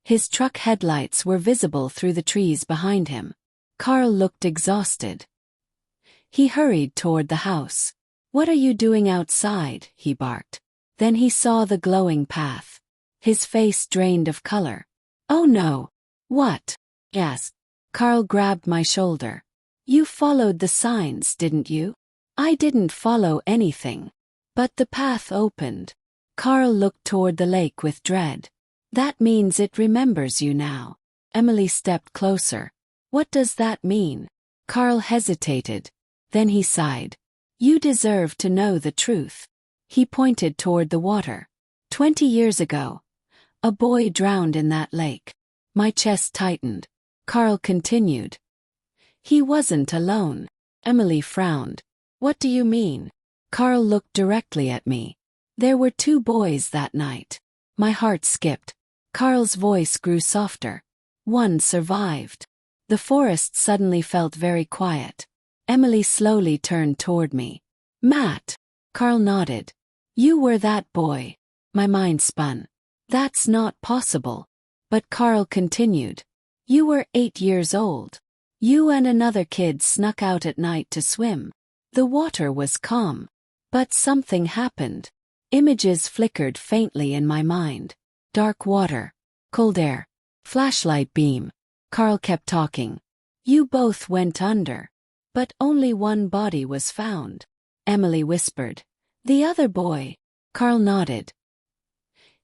His truck headlights were visible through the trees behind him. Carl looked exhausted. He hurried toward the house. "What are you doing outside?" he barked. Then he saw the glowing path. His face drained of color. "Oh no!" "What?" I asked. Carl grabbed my shoulder. "You followed the signs, didn't you?" "I didn't follow anything. But the path opened." Carl looked toward the lake with dread. "That means it remembers you now." Emily stepped closer. "What does that mean?" Carl hesitated. Then he sighed. "You deserve to know the truth." He pointed toward the water. 20 years ago, a boy drowned in that lake." My chest tightened. Carl continued. "He wasn't alone." Emily frowned. "What do you mean?" Carl looked directly at me. "There were 2 boys that night." My heart skipped. Carl's voice grew softer. "One survived." The forest suddenly felt very quiet. Emily slowly turned toward me. "Matt." Carl nodded. "You were that boy." My mind spun. "That's not possible." But Carl continued. "You were 8 years old. You and another kid snuck out at night to swim. The water was calm. But something happened." Images flickered faintly in my mind. Dark water. Cold air. Flashlight beam. Carl kept talking. "You both went under. But only one body was found." Emily whispered. "The other boy." Carl nodded.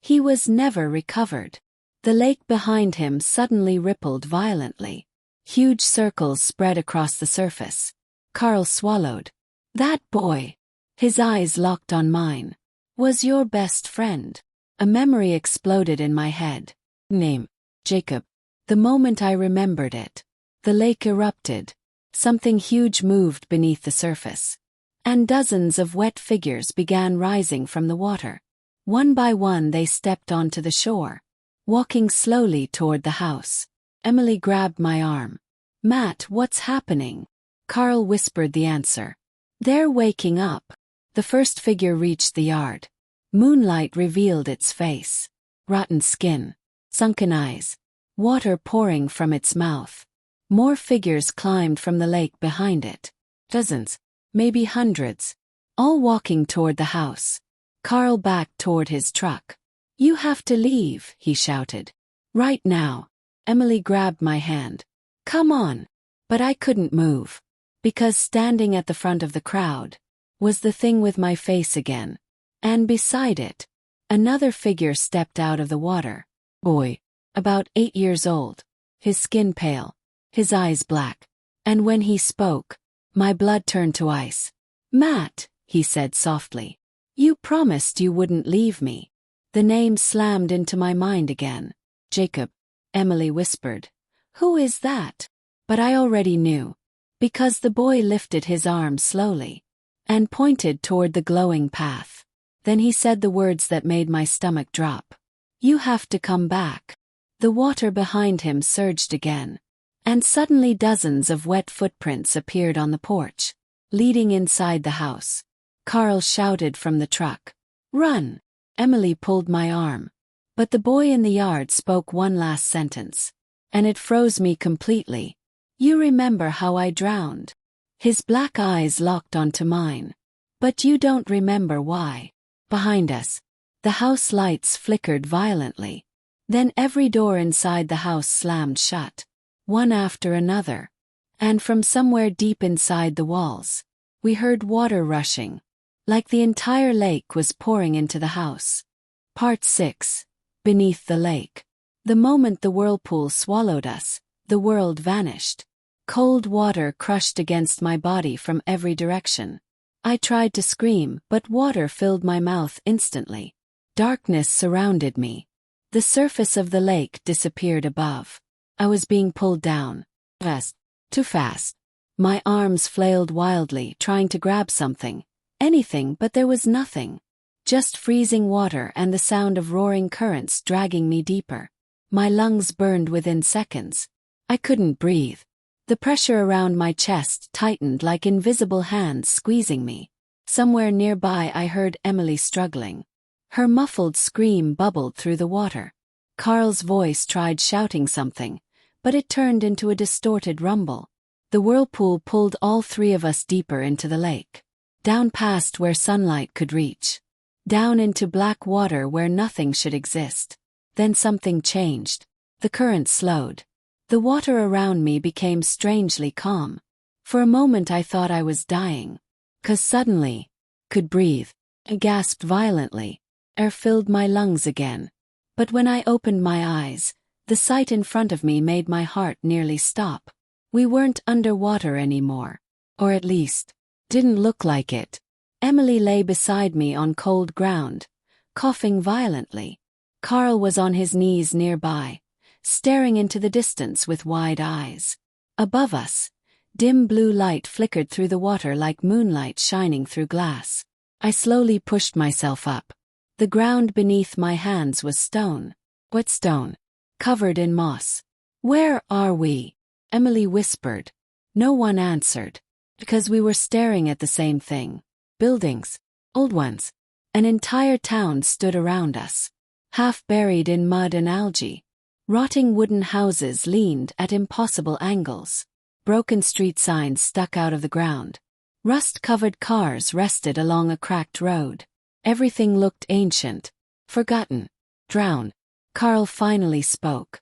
"He was never recovered." The lake behind him suddenly rippled violently. Huge circles spread across the surface. Carl swallowed. "That boy," his eyes locked on mine, "was your best friend." A memory exploded in my head. Name: Jacob. The moment I remembered it, the lake erupted. Something huge moved beneath the surface. And dozens of wet figures began rising from the water. One by one they stepped onto the shore, walking slowly toward the house. Emily grabbed my arm. "Matt, what's happening?" Carl whispered the answer. "They're waking up." The first figure reached the yard. Moonlight revealed its face. Rotten skin. Sunken eyes. Water pouring from its mouth. More figures climbed from the lake behind it. Dozens. Maybe hundreds. All walking toward the house. Carl backed toward his truck. "You have to leave," he shouted. "Right now." Emily grabbed my hand. "Come on." But I couldn't move. Because standing at the front of the crowd was the thing with my face again. And beside it, another figure stepped out of the water. Boy. About 8 years old. His skin pale. His eyes black. And when he spoke, my blood turned to ice. "Matt," he said softly. "You promised you wouldn't leave me." The name slammed into my mind again. "Jacob," Emily whispered. "Who is that?" But I already knew. Because the boy lifted his arm slowly and pointed toward the glowing path. Then he said the words that made my stomach drop. "You have to come back." The water behind him surged again. And suddenly dozens of wet footprints appeared on the porch, leading inside the house. Carl shouted from the truck. "Run!" Emily pulled my arm. But the boy in the yard spoke one last sentence. And it froze me completely. "You remember how I drowned?" His black eyes locked onto mine. "But you don't remember why." Behind us, the house lights flickered violently. Then every door inside the house slammed shut, one after another. And from somewhere deep inside the walls, we heard water rushing, like the entire lake was pouring into the house. Part 6. Beneath the lake. The moment the whirlpool swallowed us, the world vanished. Cold water crushed against my body from every direction. I tried to scream, but water filled my mouth instantly. Darkness surrounded me. The surface of the lake disappeared above. I was being pulled down. Fast. Too fast. My arms flailed wildly, trying to grab something. Anything, but there was nothing. Just freezing water and the sound of roaring currents dragging me deeper. My lungs burned within seconds. I couldn't breathe. The pressure around my chest tightened like invisible hands squeezing me. Somewhere nearby I heard Emily struggling. Her muffled scream bubbled through the water. Carl's voice tried shouting something, but it turned into a distorted rumble. The whirlpool pulled all three of us deeper into the lake. Down past where sunlight could reach. Down into black water where nothing should exist. Then something changed. The current slowed. The water around me became strangely calm. For a moment I thought I was dying. 'Cause suddenly, could breathe. I gasped violently. Air filled my lungs again. But when I opened my eyes, the sight in front of me made my heart nearly stop. We weren't underwater anymore. Or at least, didn't look like it. Emily lay beside me on cold ground, coughing violently. Carl was on his knees nearby, staring into the distance with wide eyes. Above us, dim blue light flickered through the water like moonlight shining through glass. I slowly pushed myself up. The ground beneath my hands was stone. Wet stone. Covered in moss. "Where are we?" Emily whispered. No one answered. Because we were staring at the same thing. Buildings. Old ones. An entire town stood around us. Half buried in mud and algae. Rotting wooden houses leaned at impossible angles. Broken street signs stuck out of the ground. Rust-covered cars rested along a cracked road. Everything looked ancient. Forgotten. Drowned. Carl finally spoke.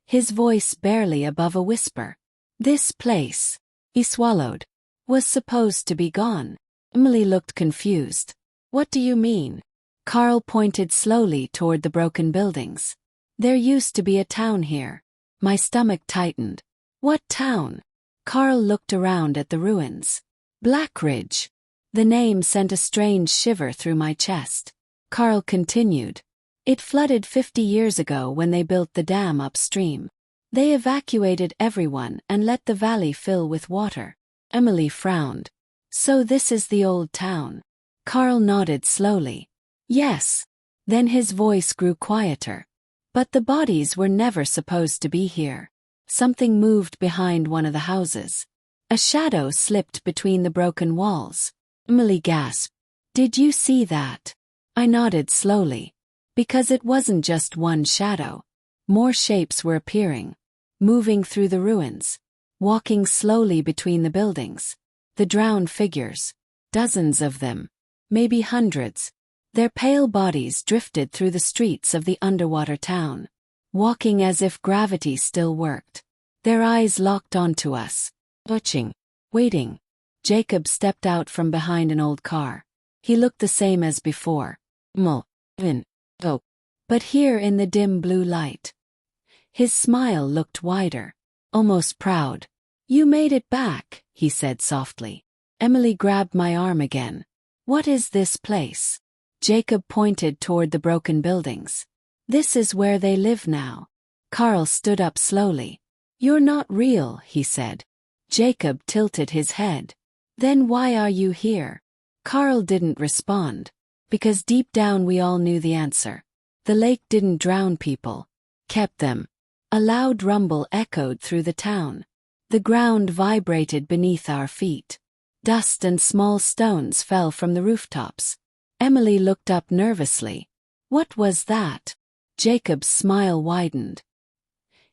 His voice barely above a whisper. "This place," he swallowed, "was supposed to be gone." Emily looked confused. "What do you mean?" Carl pointed slowly toward the broken buildings. "There used to be a town here." My stomach tightened. "What town?" Carl looked around at the ruins. "Blackridge." The name sent a strange shiver through my chest. Carl continued. "It flooded 50 years ago when they built the dam upstream. They evacuated everyone and let the valley fill with water." Emily frowned. "So this is the old town." Carl nodded slowly. "Yes." Then his voice grew quieter. "But the bodies were never supposed to be here." Something moved behind one of the houses. A shadow slipped between the broken walls. Emily gasped. "Did you see that?" I nodded slowly. Because it wasn't just one shadow. More shapes were appearing. Moving through the ruins. Walking slowly between the buildings. The drowned figures. Dozens of them. Maybe hundreds. Their pale bodies drifted through the streets of the underwater town. Walking as if gravity still worked. Their eyes locked onto us. Watching. Waiting. Jacob stepped out from behind an old car. He looked the same as before. Oh. But here in the dim blue light. His smile looked wider. Almost proud. "You made it back," he said softly. Emily grabbed my arm again. "What is this place?" Jacob pointed toward the broken buildings. "This is where they live now." Carl stood up slowly. "You're not real," he said. Jacob tilted his head. "Then why are you here?" Carl didn't respond. Because deep down we all knew the answer. The lake didn't drown people. Kept them. A loud rumble echoed through the town. The ground vibrated beneath our feet. Dust and small stones fell from the rooftops. Emily looked up nervously. "What was that?" Jacob's smile widened.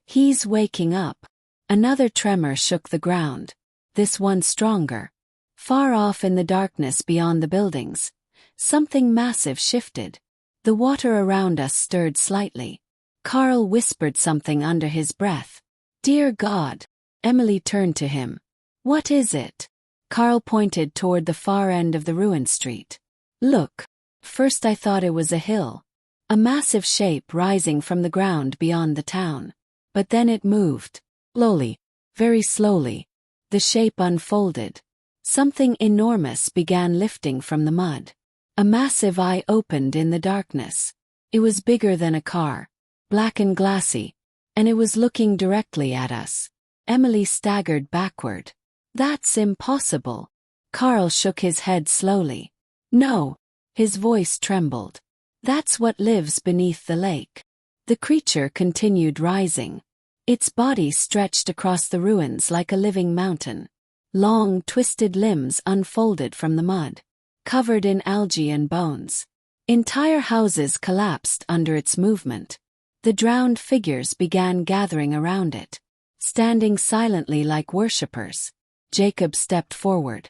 "He's waking up." Another tremor shook the ground. This one stronger. Far off in the darkness beyond the buildings, something massive shifted. The water around us stirred slightly. Carl whispered something under his breath. "Dear God." Emily turned to him. "What is it?" Carl pointed toward the far end of the ruined street. "Look." First I thought it was a hill. A massive shape rising from the ground beyond the town. But then it moved. Slowly. Very slowly. The shape unfolded. Something enormous began lifting from the mud. A massive eye opened in the darkness. It was bigger than a car. Black and glassy. And it was looking directly at us. Emily staggered backward. That's impossible. Carl shook his head slowly. No. His voice trembled. That's what lives beneath the lake. The creature continued rising. Its body stretched across the ruins like a living mountain. Long, twisted limbs unfolded from the mud, covered in algae and bones. Entire houses collapsed under its movement. The drowned figures began gathering around it, standing silently like worshippers. Jacob stepped forward.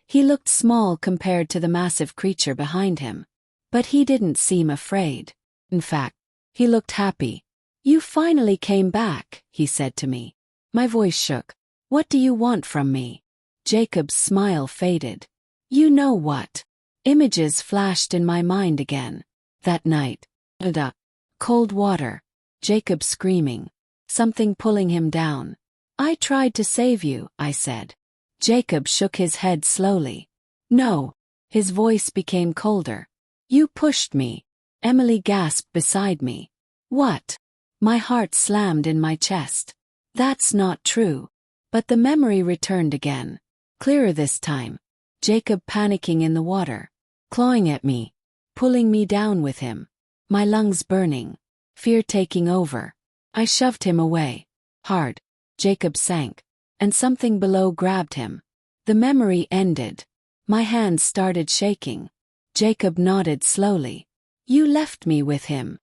He looked small compared to the massive creature behind him, but he didn't seem afraid. In fact, he looked happy. "You finally came back," he said to me. My voice shook. "What do you want from me?" Jacob's smile faded. "You know what?" Images flashed in my mind again. That night. Cold water. Jacob screaming. Something pulling him down. "I tried to save you," I said. Jacob shook his head slowly. "No." His voice became colder. "You pushed me." Emily gasped beside me. "What?" My heart slammed in my chest. "That's not true." But the memory returned again. Clearer this time. Jacob panicking in the water. Clawing at me. Pulling me down with him. My lungs burning. Fear taking over. I shoved him away. Hard. Jacob sank. And something below grabbed him. The memory ended. My hands started shaking. Jacob nodded slowly. "You left me with him."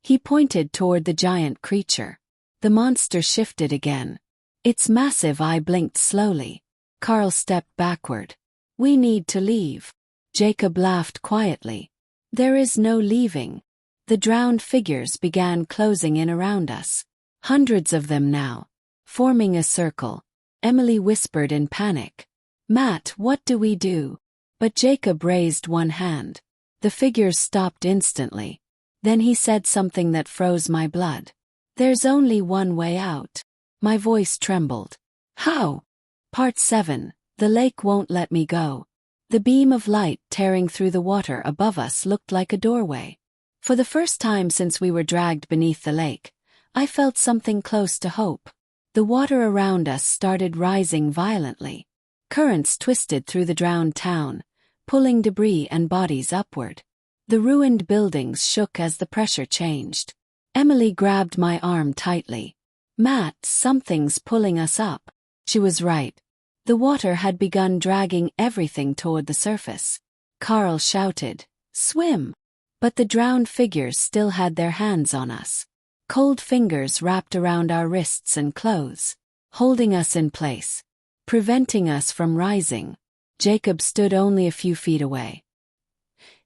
He pointed toward the giant creature. The monster shifted again. Its massive eye blinked slowly. Carl stepped backward. "We need to leave." Jacob laughed quietly. "There is no leaving." The drowned figures began closing in around us. Hundreds of them now. Forming a circle. Emily whispered in panic. "Matt, what do we do?" But Jacob raised one hand. The figures stopped instantly. Then he said something that froze my blood. "There's only one way out." My voice trembled. "How?" Part 7. The lake won't let me go. The beam of light tearing through the water above us looked like a doorway. For the first time since we were dragged beneath the lake, I felt something close to hope. The water around us started rising violently. Currents twisted through the drowned town, pulling debris and bodies upward. The ruined buildings shook as the pressure changed. Emily grabbed my arm tightly. "Matt, something's pulling us up." She was right. The water had begun dragging everything toward the surface. Carl shouted, "Swim!" But the drowned figures still had their hands on us. Cold fingers wrapped around our wrists and clothes, holding us in place, preventing us from rising. Jacob stood only a few feet away.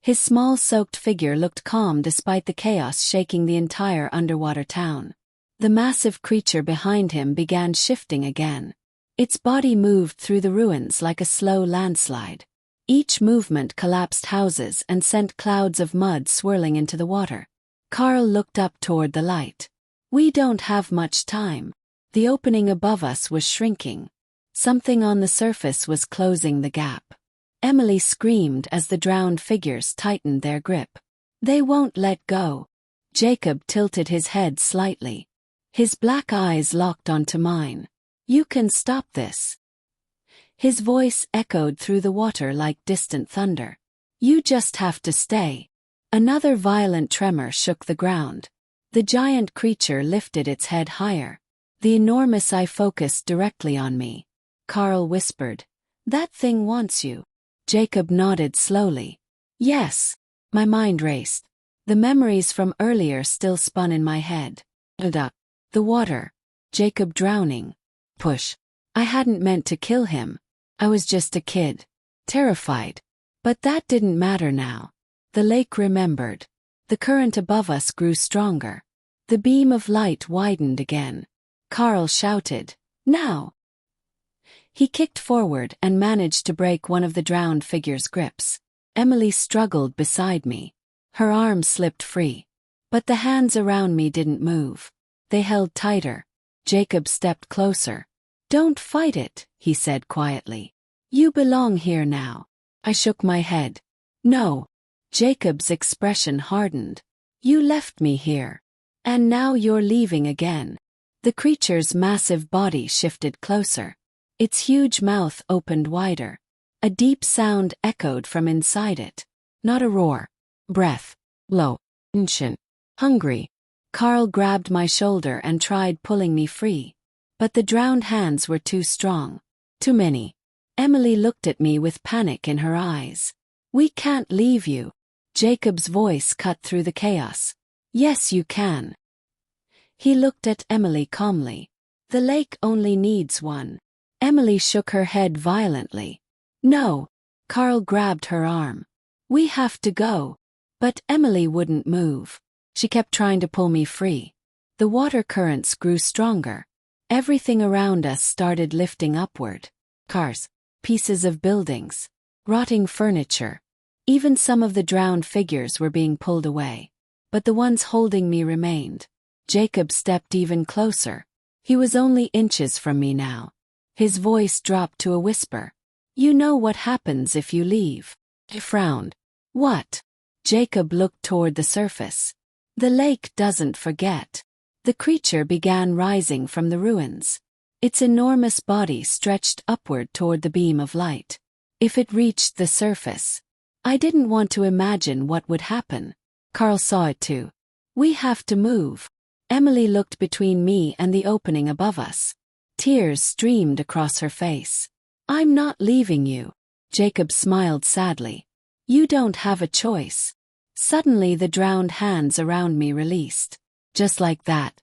His small soaked figure looked calm despite the chaos shaking the entire underwater town. The massive creature behind him began shifting again. Its body moved through the ruins like a slow landslide. Each movement collapsed houses and sent clouds of mud swirling into the water. Carl looked up toward the light. "We don't have much time." The opening above us was shrinking. Something on the surface was closing the gap. Emily screamed as the drowned figures tightened their grip. "They won't let go." Jacob tilted his head slightly. His black eyes locked onto mine. "You can stop this." His voice echoed through the water like distant thunder. "You just have to stay." Another violent tremor shook the ground. The giant creature lifted its head higher. The enormous eye focused directly on me. Carl whispered, "That thing wants you." Jacob nodded slowly. "Yes." My mind raced. The memories from earlier still spun in my head. The water. Jacob drowning. Push. I hadn't meant to kill him. I was just a kid. Terrified. But that didn't matter now. The lake remembered. The current above us grew stronger. The beam of light widened again. Carl shouted, "Now!" He kicked forward and managed to break one of the drowned figure's grips. Emily struggled beside me. Her arms slipped free. But the hands around me didn't move. They held tighter. Jacob stepped closer. "Don't fight it," he said quietly. "You belong here now." I shook my head. "No." Jacob's expression hardened. "You left me here. And now you're leaving again." The creature's massive body shifted closer. Its huge mouth opened wider. A deep sound echoed from inside it. Not a roar. Breath. Low. Ancient. Hungry. Carl grabbed my shoulder and tried pulling me free. But the drowned hands were too strong. Too many. Emily looked at me with panic in her eyes. We can't leave you. Jacob's voice cut through the chaos. Yes, you can. He looked at Emily calmly. The lake only needs one. Emily shook her head violently. No. Carl grabbed her arm. We have to go. But Emily wouldn't move. She kept trying to pull me free. The water currents grew stronger. Everything around us started lifting upward. Cars. Pieces of buildings. Rotting furniture. Even some of the drowned figures were being pulled away. But the ones holding me remained. Jacob stepped even closer. He was only inches from me now. His voice dropped to a whisper. You know what happens if you leave. I frowned. What? Jacob looked toward the surface. The lake doesn't forget. The creature began rising from the ruins. Its enormous body stretched upward toward the beam of light. If it reached the surface, I didn't want to imagine what would happen. Carl saw it too. We have to move. Emily looked between me and the opening above us. Tears streamed across her face. I'm not leaving you. Jacob smiled sadly. You don't have a choice. Suddenly the drowned hands around me released. Just like that.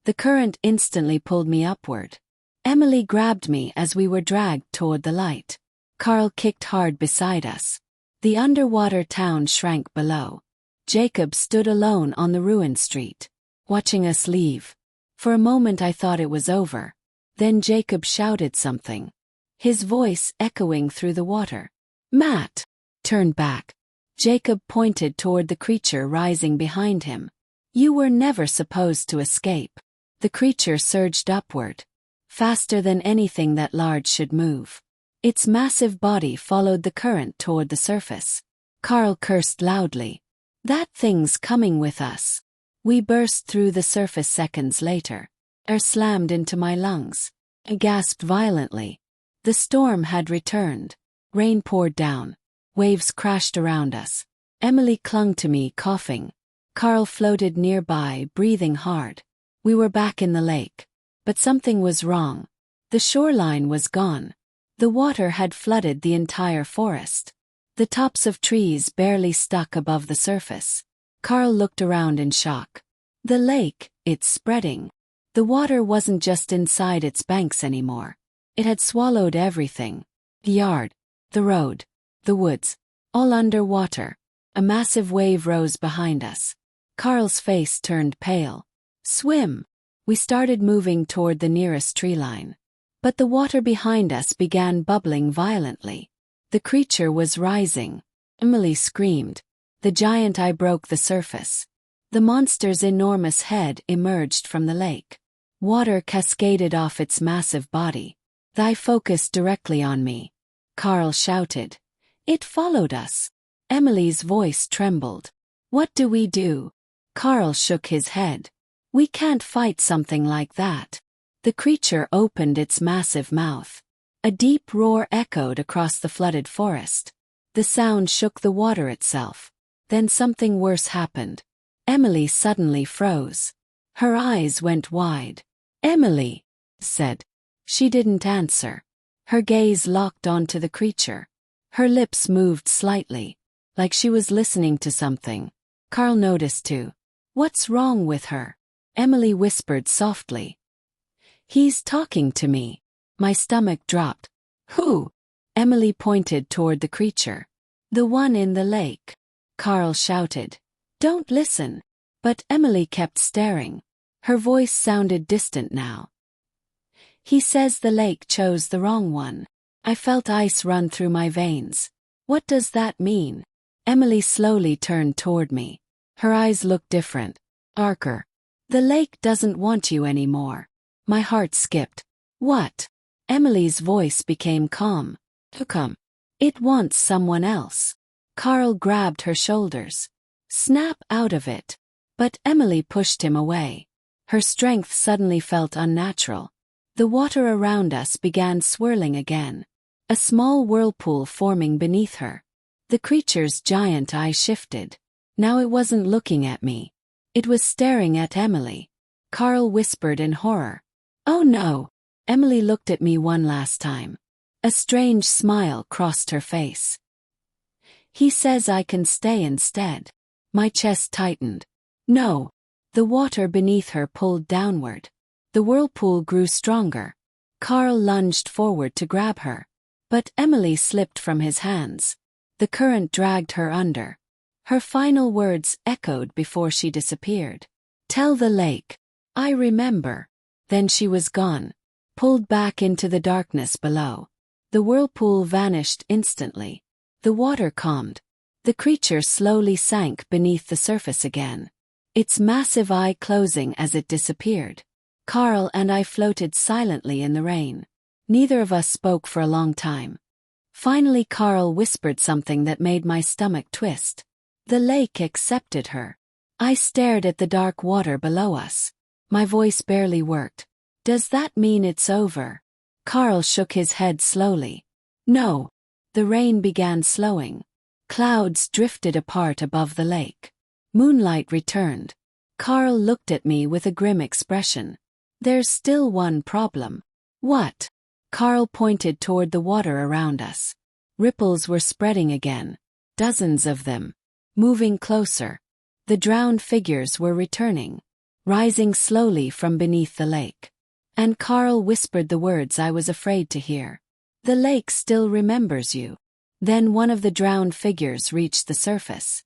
The current instantly pulled me upward. Emily grabbed me as we were dragged toward the light. Carl kicked hard beside us. The underwater town shrank below. Jacob stood alone on the ruined street, watching us leave. For a moment I thought it was over. Then Jacob shouted something. His voice echoing through the water. Matt! Turned back. Jacob pointed toward the creature rising behind him. You were never supposed to escape. The creature surged upward. Faster than anything that large should move. Its massive body followed the current toward the surface. Carl cursed loudly. That thing's coming with us. We burst through the surface seconds later. Air slammed into my lungs. I gasped violently. The storm had returned. Rain poured down. Waves crashed around us. Emily clung to me, coughing. Carl floated nearby, breathing hard. We were back in the lake. But something was wrong. The shoreline was gone. The water had flooded the entire forest. The tops of trees barely stuck above the surface. Carl looked around in shock. The lake, it's spreading. The water wasn't just inside its banks anymore. It had swallowed everything. The yard, the road, the woods, all underwater. A massive wave rose behind us. Carl's face turned pale. Swim! We started moving toward the nearest tree line. But the water behind us began bubbling violently. The creature was rising. Emily screamed. The giant eye broke the surface. The monster's enormous head emerged from the lake. Water cascaded off its massive body. The eye focused directly on me. Carl shouted. It followed us. Emily's voice trembled. What do we do? Carl shook his head. We can't fight something like that. The creature opened its massive mouth. A deep roar echoed across the flooded forest. The sound shook the water itself. Then something worse happened. Emily suddenly froze. Her eyes went wide. Emily, said. She didn't answer. Her gaze locked onto the creature. Her lips moved slightly, like she was listening to something. Carl noticed too. What's wrong with her? Emily whispered softly. He's talking to me. My stomach dropped. Who? Emily pointed toward the creature. The one in the lake. Carl shouted. Don't listen. But Emily kept staring. Her voice sounded distant now. He says the lake chose the wrong one. I felt ice run through my veins. What does that mean? Emily slowly turned toward me. Her eyes looked different. Darker. The lake doesn't want you anymore. My heart skipped. What? Emily's voice became calm. Come. It wants someone else. Carl grabbed her shoulders. Snap out of it. But Emily pushed him away. Her strength suddenly felt unnatural. The water around us began swirling again, a small whirlpool forming beneath her. The creature's giant eye shifted. Now it wasn't looking at me. It was staring at Emily. Carl whispered in horror. "Oh no!" Emily looked at me one last time. A strange smile crossed her face. "He says I can stay instead." My chest tightened. "No." The water beneath her pulled downward. The whirlpool grew stronger. Carl lunged forward to grab her. But Emily slipped from his hands. The current dragged her under. Her final words echoed before she disappeared. "Tell the lake. I remember." Then she was gone, pulled back into the darkness below. The whirlpool vanished instantly. The water calmed. The creature slowly sank beneath the surface again, its massive eye closing as it disappeared. Carl and I floated silently in the rain. Neither of us spoke for a long time. Finally Carl whispered something that made my stomach twist. The lake accepted her. I stared at the dark water below us. My voice barely worked. "Does that mean it's over?" Carl shook his head slowly. "No." The rain began slowing. Clouds drifted apart above the lake. Moonlight returned. Carl looked at me with a grim expression. "There's still one problem." "What?" Carl pointed toward the water around us. Ripples were spreading again. Dozens of them. Moving closer. The drowned figures were returning, rising slowly from beneath the lake. And Carl whispered the words I was afraid to hear. "The lake still remembers you." Then one of the drowned figures reached the surface.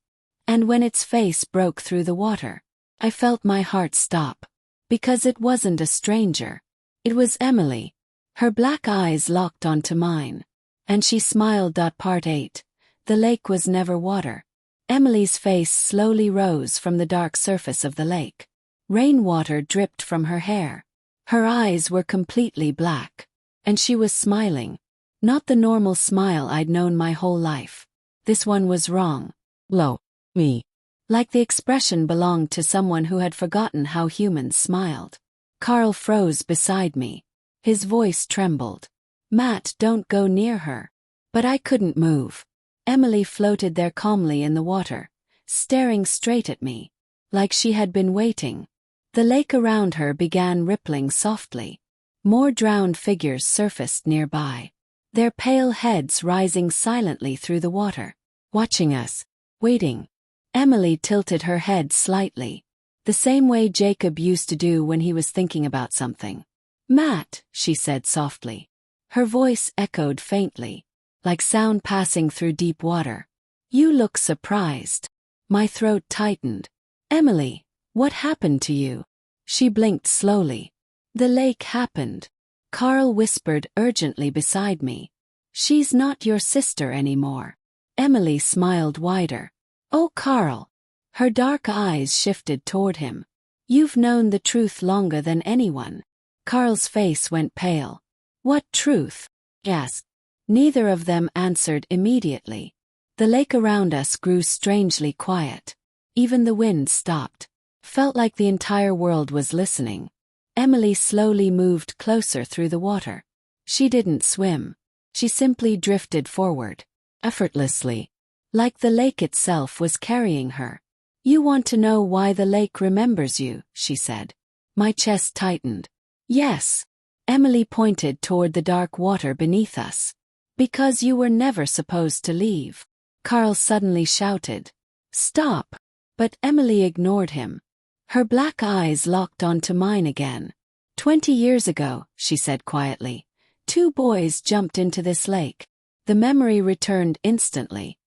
And when its face broke through the water, I felt my heart stop. Because it wasn't a stranger. It was Emily. Her black eyes locked onto mine. And she smiled. Part 8. The lake was never water. Emily's face slowly rose from the dark surface of the lake. Rainwater dripped from her hair. Her eyes were completely black. And she was smiling. Not the normal smile I'd known my whole life. This one was wrong. Low. Me. Like the expression belonged to someone who had forgotten how humans smiled. Carl froze beside me. His voice trembled. "Matt, don't go near her." But I couldn't move. Emily floated there calmly in the water, staring straight at me, like she had been waiting. The lake around her began rippling softly. More drowned figures surfaced nearby, their pale heads rising silently through the water, watching us, waiting. Emily tilted her head slightly, the same way Jacob used to do when he was thinking about something. "Matt," she said softly. Her voice echoed faintly, like sound passing through deep water. "You look surprised." My throat tightened. "Emily, what happened to you?" She blinked slowly. "The lake happened." Carl whispered urgently beside me. "She's not your sister anymore." Emily smiled wider. "Oh, Carl." Her dark eyes shifted toward him. "You've known the truth longer than anyone." Carl's face went pale. "What truth?" "Yes." Neither of them answered immediately. The lake around us grew strangely quiet. Even the wind stopped. Felt like the entire world was listening. Emily slowly moved closer through the water. She didn't swim. She simply drifted forward, effortlessly, like the lake itself was carrying her. "You want to know why the lake remembers you," she said. My chest tightened. "Yes." Emily pointed toward the dark water beneath us. "Because you were never supposed to leave." Carl suddenly shouted, "Stop!" But Emily ignored him. Her black eyes locked onto mine again. 20 years ago," she said quietly, "2 boys jumped into this lake." The memory returned instantly.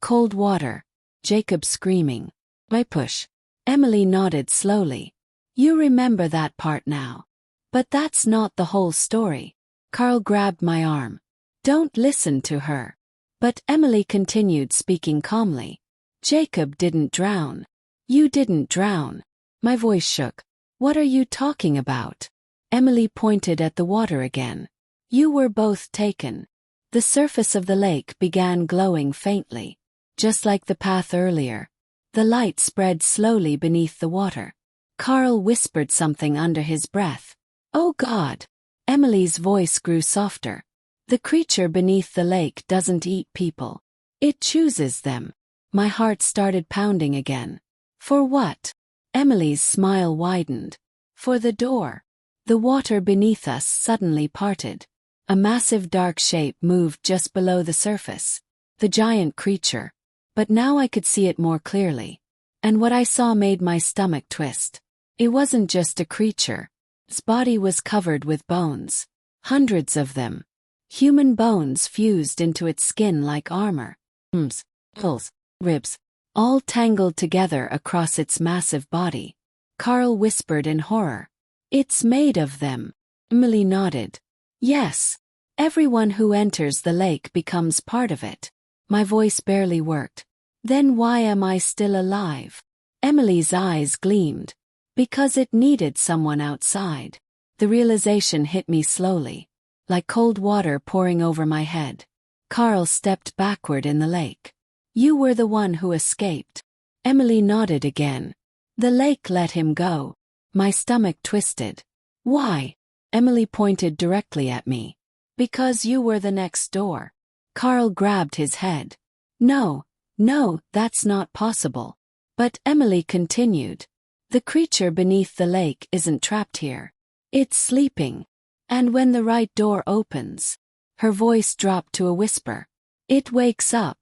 Cold water. Jacob screaming. "I push." Emily nodded slowly. "You remember that part now. But that's not the whole story." Carl grabbed my arm. "Don't listen to her." But Emily continued speaking calmly. "Jacob didn't drown. You didn't drown." My voice shook. "What are you talking about?" Emily pointed at the water again. "You were both taken." The surface of the lake began glowing faintly, just like the path earlier. The light spread slowly beneath the water. Carl whispered something under his breath. Oh God! Emily's voice grew softer. The creature beneath the lake doesn't eat people. It chooses them. My heart started pounding again. For what? Emily's smile widened. For the door. The water beneath us suddenly parted. A massive dark shape moved just below the surface. The giant creature. But now I could see it more clearly. And what I saw made my stomach twist. It wasn't just a creature. Its body was covered with bones. Hundreds of them. Human bones fused into its skin like armor. Arms, pulse, ribs, all tangled together across its massive body. Carl whispered in horror. It's made of them. Emily nodded. Yes. Everyone who enters the lake becomes part of it. My voice barely worked. Then why am I still alive? Emily's eyes gleamed. Because it needed someone outside. The realization hit me slowly, like cold water pouring over my head. Carl stepped backward in the lake. You were the one who escaped. Emily nodded again. The lake let him go. My stomach twisted. Why? Emily pointed directly at me. Because you were the next door. Carl grabbed his head. No, that's not possible. But Emily continued. The creature beneath the lake isn't trapped here. It's sleeping. And when the right door opens, her voice dropped to a whisper. It wakes up.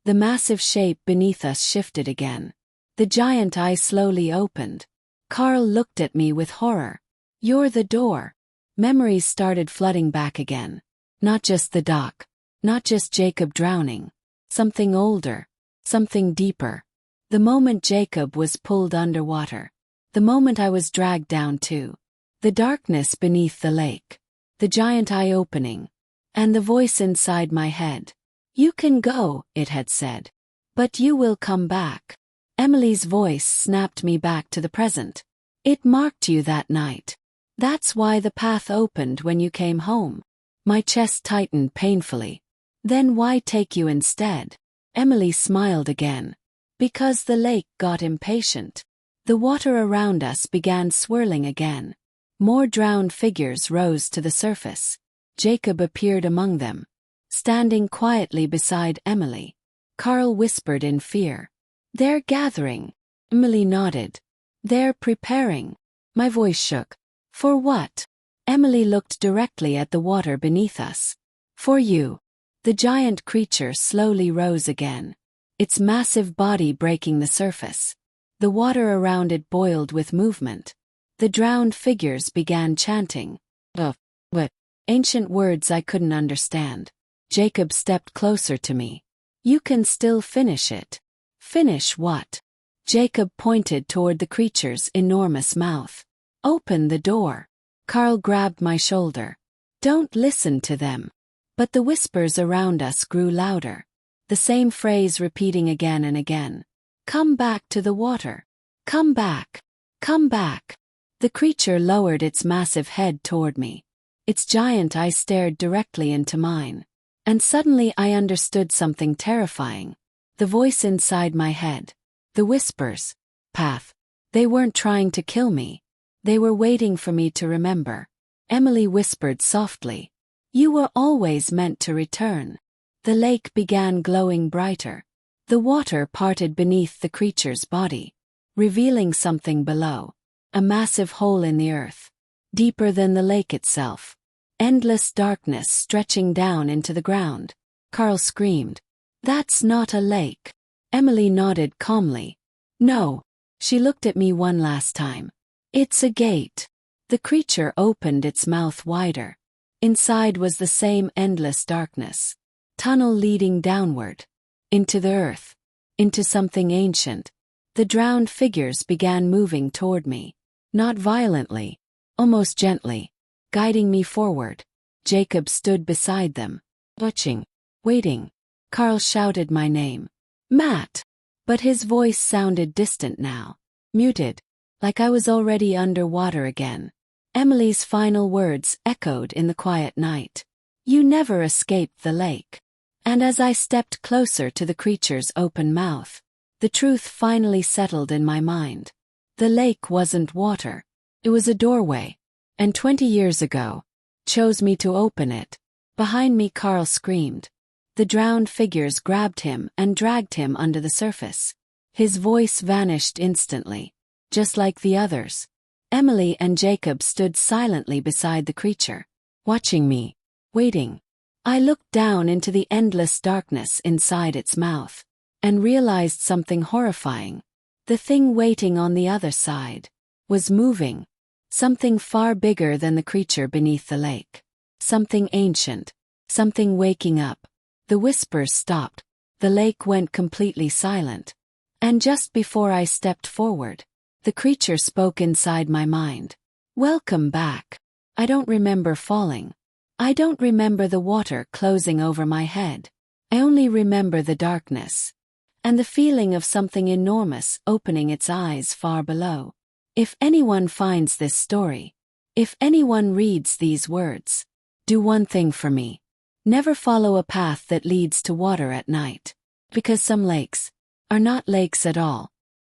The massive shape beneath us shifted again. The giant eye slowly opened. Carl looked at me with horror. You're the door. Memories started flooding back again. Not just the dock. Not just Jacob drowning. Something older. Something deeper. The moment Jacob was pulled underwater. The moment I was dragged down too. The darkness beneath the lake. The giant eye opening. And the voice inside my head. You can go, it had said. But you will come back. Emily's voice snapped me back to the present. It marked you that night. That's why the path opened when you came home. My chest tightened painfully. Then why take you instead? Emily smiled again. Because the lake got impatient. The water around us began swirling again. More drowned figures rose to the surface. Jacob appeared among them. Standing quietly beside Emily. Carl whispered in fear. They're gathering. Emily nodded. They're preparing. My voice shook. For what? Emily looked directly at the water beneath us. For you. The giant creature slowly rose again. Its massive body breaking the surface. The water around it boiled with movement. The drowned figures began chanting. What? Ancient words I couldn't understand. Jacob stepped closer to me. You can still finish it. Finish what? Jacob pointed toward the creature's enormous mouth. Open the door. Carl grabbed my shoulder. Don't listen to them. But the whispers around us grew louder. The same phrase repeating again and again. Come back to the water. Come back. Come back. The creature lowered its massive head toward me. Its giant eye stared directly into mine. And suddenly I understood something terrifying. The voice inside my head. The whispers. Path. They weren't trying to kill me. They were waiting for me to remember. Emily whispered softly. You were always meant to return. The lake began glowing brighter. The water parted beneath the creature's body, revealing something below. A massive hole in the earth. Deeper than the lake itself. Endless darkness stretching down into the ground. Carl screamed. That's not a lake. Emily nodded calmly. No. She looked at me one last time. It's a gate. The creature opened its mouth wider. Inside was the same endless darkness. Tunnel leading downward. Into the earth. Into something ancient. The drowned figures began moving toward me. Not violently. Almost gently. Guiding me forward. Jacob stood beside them. Watching. Waiting. Carl shouted my name. Matt. But his voice sounded distant now. Muted. Like I was already underwater again. Emily's final words echoed in the quiet night. You never escaped the lake. And as I stepped closer to the creature's open mouth, the truth finally settled in my mind. The lake wasn't water. It was a doorway. And 20 years ago, chose me to open it. Behind me, Carl screamed. The drowned figures grabbed him and dragged him under the surface. His voice vanished instantly, just like the others. Emily and Jacob stood silently beside the creature, watching me, waiting. I looked down into the endless darkness inside its mouth, and realized something horrifying. The thing waiting on the other side was moving. Something far bigger than the creature beneath the lake. Something ancient. Something waking up. The whispers stopped. The lake went completely silent. And just before I stepped forward, the creature spoke inside my mind. Welcome back. I don't remember falling. I don't remember the water closing over my head. I only remember the darkness. And the feeling of something enormous opening its eyes far below. If anyone finds this story, if anyone reads these words, do one thing for me. Never follow a path that leads to water at night. Because some lakes are not lakes at all.